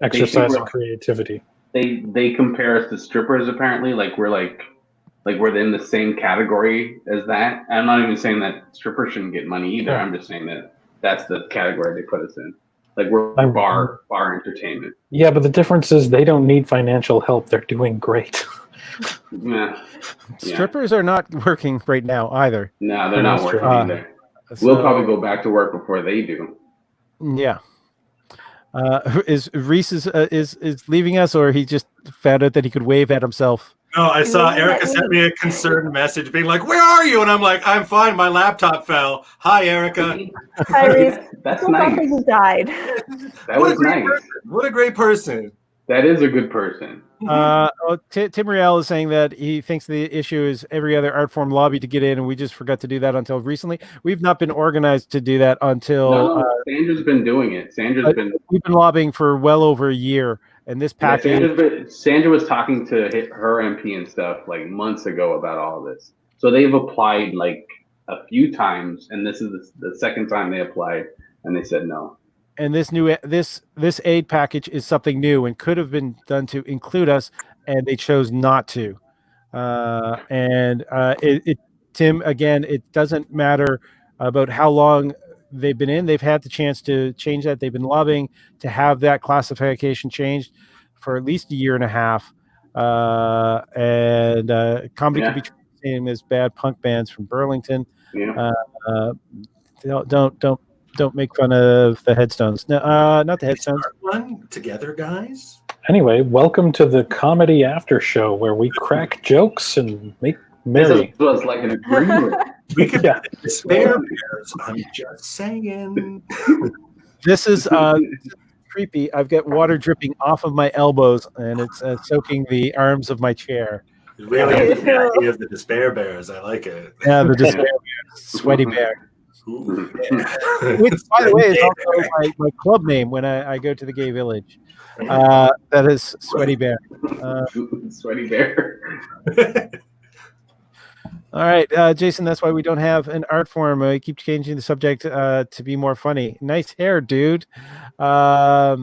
exercising creativity? They compare us to strippers. Apparently, we're in the same category as that. I'm not even saying that strippers shouldn't get money either. I'm just saying that that's the category they put us in. Like, we're bar entertainment. Yeah, but the difference is they don't need financial help. They're doing great. Yeah. Strippers are not working right now either. No, they're not working either. We'll probably go back to work before they do. Yeah. Is Reese is leaving us, or he just found out that he could wave at himself? No, I saw Erica sent me a concerned message being like, "Where are you?" And I'm like, "I'm fine. My laptop fell." Hi, Erica. Hi, Reese. That's nice. You died. That was nice. What a great person. That is a good person. Tim Riel is saying that he thinks the issue is every other art form lobby to get in, and we just forgot to do that until recently. We've not been organized to do that until. No, Sandra's been doing it. We've been lobbying for well over a year, and this package. Sandra was talking to her MP and stuff like months ago about all of this. So they've applied like a few times, and this is the second time they applied, and they said no. And this aid package is something new and could have been done to include us, and they chose not to. Tim, again, it doesn't matter about how long they've been in. They've had the chance to change that. They've been lobbying to have that classification changed for at least a year and a half. Comedy could be treated the same as bad punk bands from Burlington. Yeah. Don't make fun of the headstones. No, not the headstones. One together, guys. Anyway, welcome to the comedy after show where we crack jokes and make merry. This was like an agreement. We could despair bears. I'm just saying. This is creepy. I've got water dripping off of my elbows, and it's soaking the arms of my chair. It really is the idea of the despair bears. I like it. Yeah, the despair bear, sweaty bear. Which, by the way, is also my club name when I go to the gay village. That is Sweaty Bear. Sweaty Bear. All right, Jason. That's why we don't have an art form. We keep changing the subject to be more funny. Nice hair, dude. I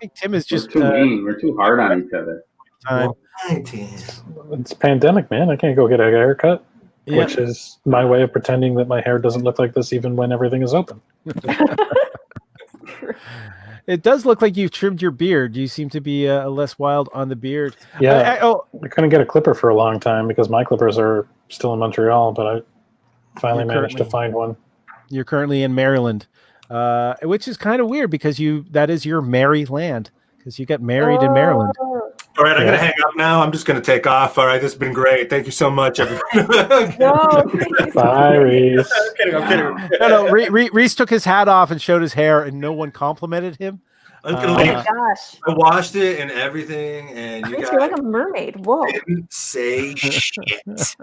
think Tim is We're just too mean. We're too hard on each other. time. It's pandemic, man. I can't go get a haircut, Yeah. which is my way of pretending that my hair doesn't look like this even when everything is open. It does look like you've trimmed your beard. You seem to be less wild on the beard. Yeah, I couldn't get a clipper for a long time because my clippers are still in Montreal, but I finally managed to find one. You're currently in Maryland, which is kind of weird because that is your merry land because you got married in Maryland. All right, I'm going to hang up now. I'm just going to take off. All right, this has been great. Thank you so much, everyone. Bye, Reese. I'm kidding. No, Reese took his hat off and showed his hair, and no one complimented him. I'm gonna leave. Gosh. I washed it and everything, and you guys You're like a mermaid. Whoa. didn't say shit.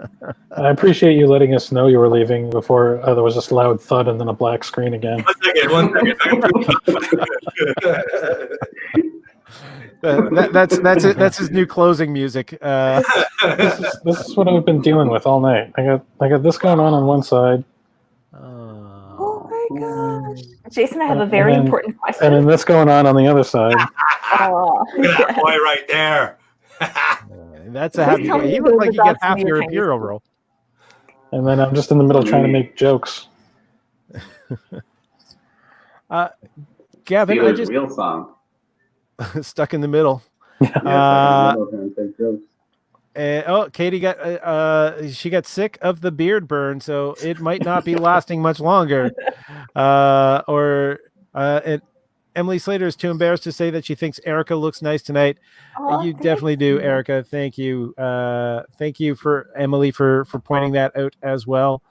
I appreciate you letting us know you were leaving before there was this loud thud and then a black screen again. One second. That's his new closing music. This is what I've been dealing with all night. I got this going on one side. Oh my gosh. Jason, I have a very important question. And then this going on the other side. Look at that boy right there. That's a happy day. You look like you get half your hero roll. And then I'm just in the middle trying to make jokes. Gavin, I just real song. stuck in the middle. Katie she got sick of the beard burn, so it might not be lasting much longer. Emily Slater is too embarrassed to say that she thinks Erica looks nice tonight. You definitely do, Erica. Thank you. Thank you for Emily for pointing that out as well.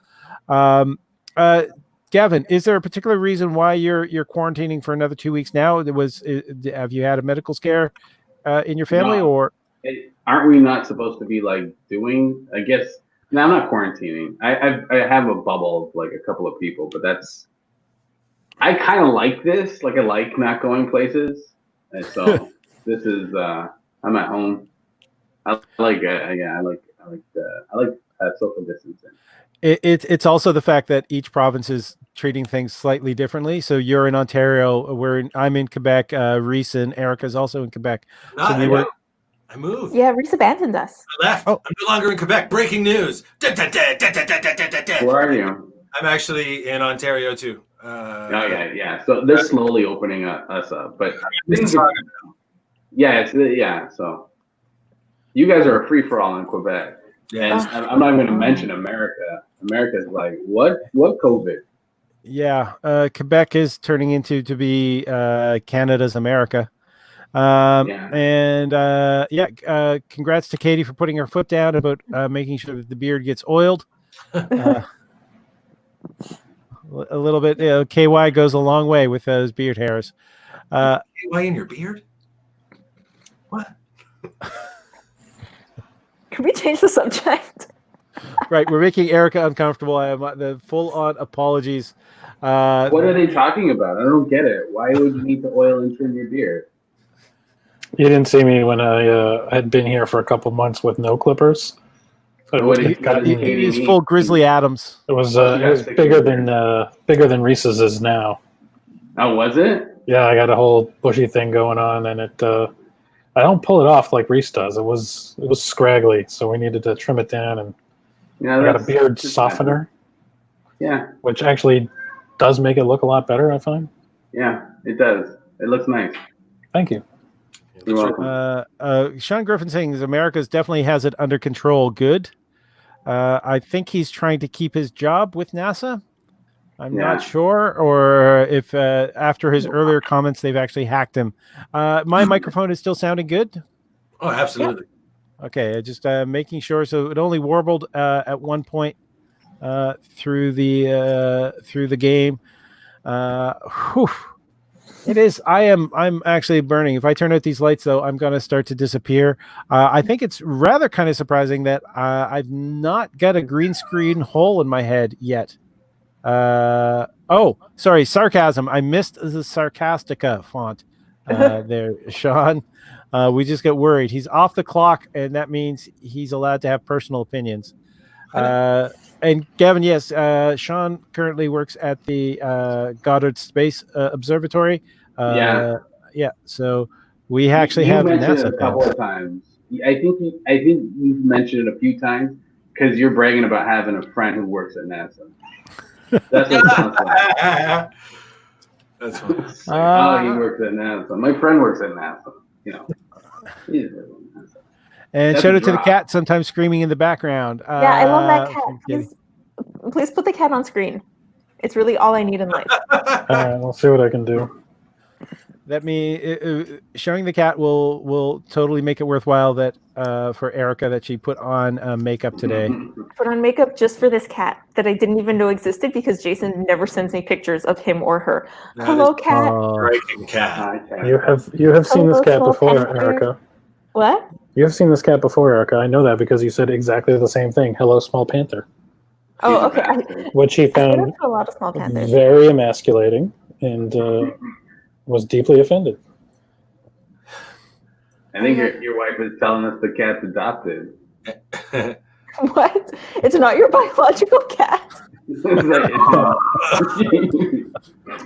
Gavin, is there a particular reason why you're quarantining for another 2 weeks now? Have you had a medical scare in your family, or aren't we not supposed to be like doing? I guess. No, I'm not quarantining. I have a bubble of like a couple of people, but that's. I kind of like this. Like I like not going places, and so this is. I'm at home. I like social distancing. It's also the fact that each province is treating things slightly differently. So you're in Ontario, I'm in Quebec. Reese and Erica's also in Quebec. I moved. Yeah, Reese abandoned us. I left. I'm no longer in Quebec. Breaking news. Where are you? I'm actually in Ontario too. Yeah. So they're slowly opening us up, but So you guys are a free for all in Quebec. Yeah, and I'm not even going to mention America. America's like, what COVID? Yeah, Quebec is turning into to be Canada's America. Congrats to Katie for putting her foot down about making sure that the beard gets oiled. A little bit. KY goes a long way with those beard hairs. KY in your beard? What? Can we change the subject? Right, we're making Erica uncomfortable. I am the full-on apologies. What are they talking about? I don't get it. Why would you need to oil and trim your beard? You didn't see me when I had been here for a couple months with no clippers. He's full Grizzly Adams. It was bigger than Reese's is now. Oh, was it? Yeah, I got a whole bushy thing going on, and it. I don't pull it off like Reese does. It was scraggly, so we needed to trim it down, and I got a beard softener. Yeah, which actually does make it look a lot better, I find. Yeah, it does. It looks nice. Thank you. You're welcome. Sean Griffin saying America's definitely has it under control. Good. I think he's trying to keep his job with NASA. I'm not sure, or if after his earlier comments, they've actually hacked him. My microphone is still sounding good? Oh, absolutely. Yeah. Okay, just making sure. So it only warbled at one point through the game. It is. I'm actually burning. If I turn out these lights, though, I'm going to start to disappear. I think it's rather kind of surprising that I've not got a green screen hole in my head yet. Sorry, sarcasm. I missed the Sarcastica font there, Sean. We just get worried. He's off the clock, and that means he's allowed to have personal opinions. And Gavin, yes, Sean currently works at the Goddard Space Observatory. Yeah. Yeah. So we actually you have mentioned NASA it a couple fans. of times. I think you've mentioned it a few times because you're bragging about having a friend who works at NASA. That's what it sounds like. That's fine. It's like, oh, he works at NASA. My friend works at NASA. You know. He's at NASA. And That's shout a out to the drop. cat sometimes screaming in the background. Yeah, I love that cat. from Kitty. Please put the cat on screen. It's really all I need in life. I'll see what I can do. Showing the cat will totally make it worthwhile that for Erica that she put on makeup today. Put on makeup just for this cat that I didn't even know existed because Jason never sends me pictures of him or her. That Hello, is cat. Breaking cat. Hi, cat. You have seen this cat Hello, before, small Erica. What? You have seen this cat before, Erica. I know that because you said exactly the same thing. Hello, small panther. Oh, okay. Which he I found a lot of small panthers. very emasculating and was deeply offended. I think your wife is telling us the cat's adopted. What? It's not your biological cat.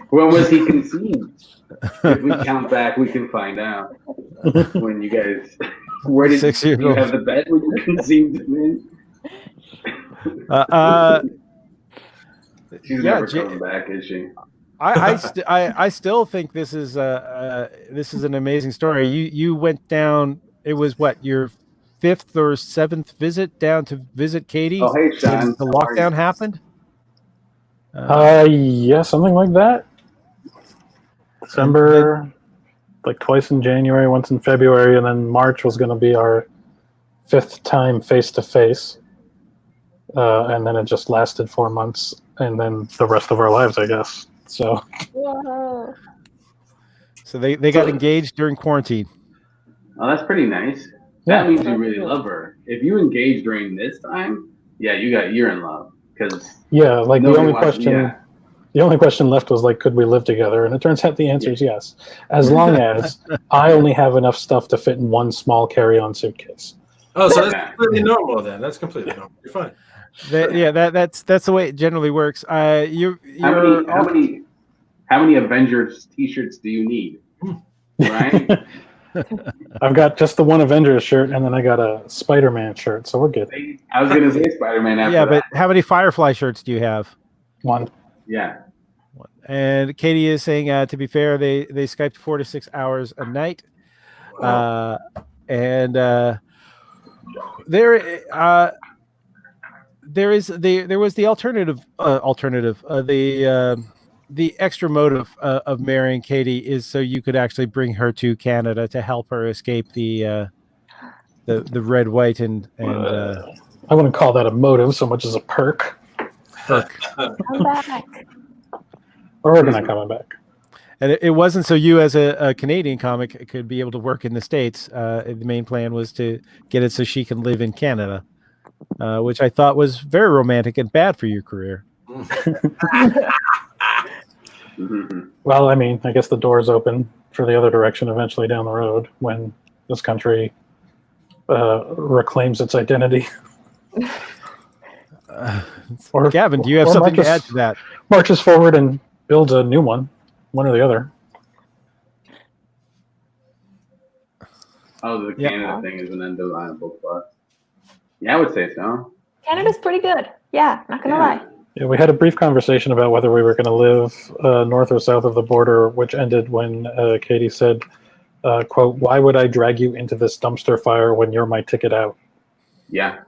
When was he conceived? If we count back, we can find out. When you guys, where did 6 years you old. have the bed when you conceived him in? She's never coming back, is she? I still think this is an amazing story. You went down. It was what, your 5th or 7th visit down to visit Katie? Oh, hey, Sean. When the lockdown happened. Yeah, something like that. December, like twice in January, once in February, and then March was going to be our 5th time face to face. And then it just lasted 4 months, and then the rest of our lives, I guess. So, Whoa. So they got engaged during quarantine. Oh, that's pretty nice. Yeah. That means you really love her. If you engage during this time, yeah, you're in love. Because yeah, like the only Yeah. question left was like, could we live together? And it turns out the answer is yes, as long as I only have enough stuff to fit in one small carry-on suitcase. Oh, so that's completely normal then. That's completely normal. You're fine. That's the way it generally works. How many Avengers T-shirts do you need? Right? I've got just the one Avengers shirt, and then I got a Spider-Man shirt, so we're good. I was gonna say Spider-Man after yeah, that. but how many Firefly shirts do you have? One. Yeah. And Katie is saying, to be fair, they Skyped 4 to 6 hours a night. Wow. There was the alternative. The extra motive of marrying Katie is so you could actually bring her to Canada to help her escape the red, white, and I wouldn't call that a motive so much as a perk. Come back. Or we're not coming back. And it wasn't so you as a Canadian comic could be able to work in the States. The main plan was to get it so she can live in Canada, which I thought was very romantic and bad for your career. Well, I mean, I guess the door's open for the other direction eventually down the road when this country reclaims its identity. Or Gavin, do you have something to add to that? Marches forward and builds a new one or the other. Oh, the Canada thing is an undeniable plus. Yeah, I would say so. Canada's pretty good. Yeah, not gonna lie. Yeah, we had a brief conversation about whether we were going to live north or south of the border, which ended when Katie said, quote, "Why would I drag you into this dumpster fire when you're my ticket out?" Yeah,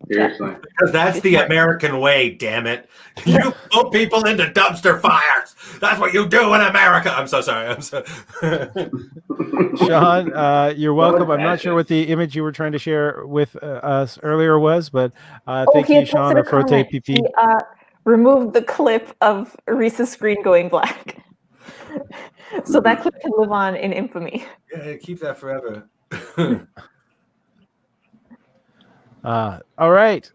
seriously. Because that's the American way, damn it. You put people into dumpster fires. That's what you do in America. I'm so sorry. Sean, you're welcome. I'm not sure what the image you were trying to share with us earlier was, but thank you, Sean, or Frote PP. He removed the clip of Reese's screen going black. So that clip can live on in infamy. Yeah, keep that forever. All right.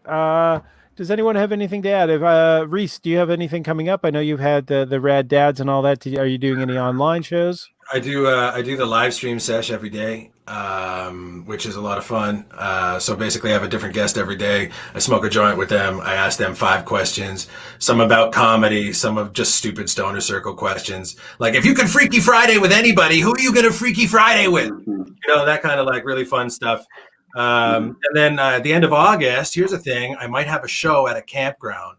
Does anyone have anything to add? If Reese, do you have anything coming up? I know you've had the Rad Dads and all that. Are you doing any online shows? I do the live stream sesh every day. which is a lot of fun. So basically, I have a different guest every day. I smoke a joint with them. I ask them 5 questions, some about comedy, some of just stupid stoner circle questions. Like, if you could Freaky Friday with anybody, who are you going to Freaky Friday with? You know, that kind of like really fun stuff. And then at the end of August, here's the thing. I might have a show at a campground.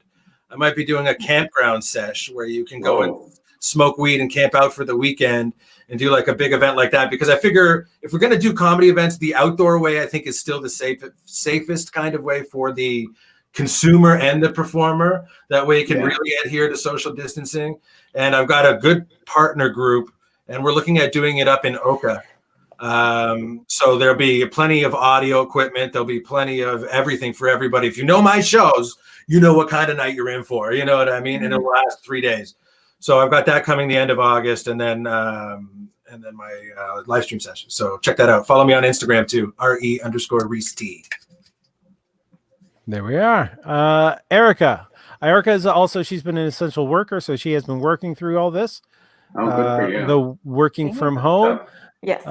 I might be doing a campground sesh where you can go and smoke weed and camp out for the weekend and do like a big event like that, because I figure if we're going to do comedy events, the outdoor way I think is still the safest kind of way for the consumer and the performer. That way you can really adhere to social distancing. And I've got a good partner group, and we're looking at doing it up in Oka. So there'll be plenty of audio equipment. There'll be plenty of everything for everybody. If you know my shows, you know what kind of night you're in for. You know what I mean? And it'll last 3 days. So I've got that coming the end of August, and then my live stream session. So check that out. Follow me on Instagram too, RE_Reese T. There we are. Erica. Erica is also, she's been an essential worker, so she has been working through all this. Oh, good for you. The working from home. Yes.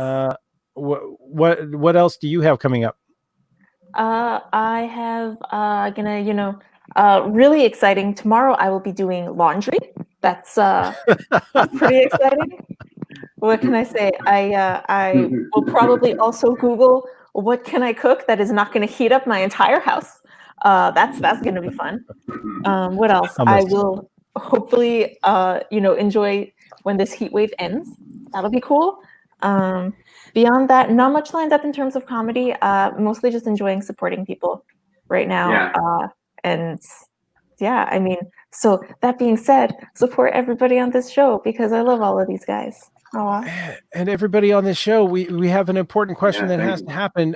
What else do you have coming up? I have really exciting. Tomorrow I will be doing laundry. That's pretty exciting. What can I say? I will probably also Google what can I cook that is not going to heat up my entire house. That's going to be fun. What else? I will hopefully enjoy when this heat wave ends. That'll be cool. Beyond that, not much lined up in terms of comedy. Mostly just enjoying supporting people right now. I mean, so that being said, support everybody on this show because I love all of these guys. Aww. And everybody on this show, we have an important question that has to happen.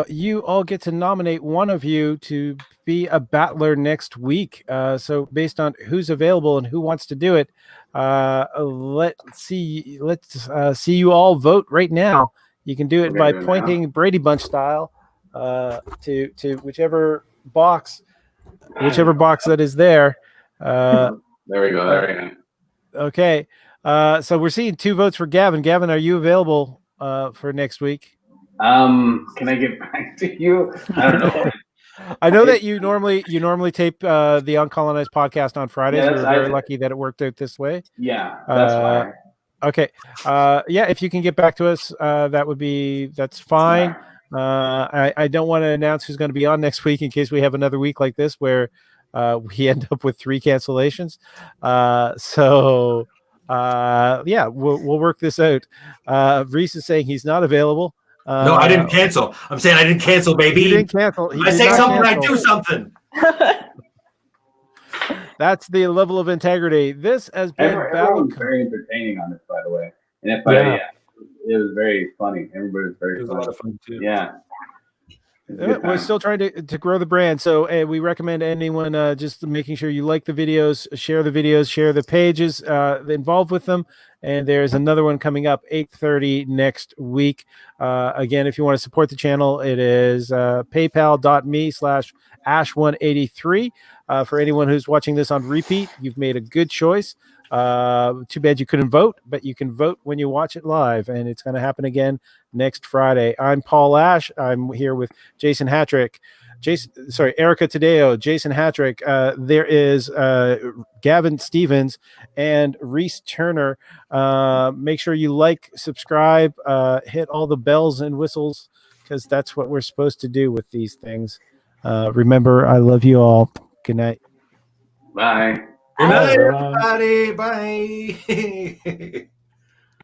You all get to nominate one of you to be a battler next week. So based on who's available and who wants to do it, let's see you all vote right now. You can do it by pointing Brady Bunch style to whichever box that is there. There we go. There we go. Okay. So we're seeing 2 votes for Gavin. Gavin, are you available for next week? Can I get back to you? I don't know. I know that you normally tape the Uncolonized podcast on Fridays. Yes, we're very lucky that it worked out this way. Yeah, that's fine. Okay. If you can get back to us, that's fine. I don't want to announce who's going to be on next week in case we have another week like this where we end up with 3 cancellations. We'll work this out. Reese is saying he's not available. No, I didn't cancel. I'm saying I didn't cancel, baby. He didn't cancel. I say something, I do something. That's the level of integrity. This has been everyone was very entertaining on this, by the way. And it was very funny. Everybody was very funny. It was a lot of fun too. Yeah. We're still trying to grow the brand, so we recommend anyone just making sure you like the videos, share the pages, involved with them. And there's another one coming up 8:30 next week. Again, if you want to support the channel, it is paypal.me/ash183. For anyone who's watching this on repeat, you've made a good choice. Too bad you couldn't vote, but you can vote when you watch it live, and it's going to happen again next Friday. I'm Paul Ash. I'm here with Jason Hatrick, Erica Taddeo, Jason Hatrick. There is Gavin Stevens and Reese Turner. Make sure you like, subscribe, hit all the bells and whistles, because that's what we're supposed to do with these things. Remember, I love you all. Good night. Bye. Good night, everybody. Bye.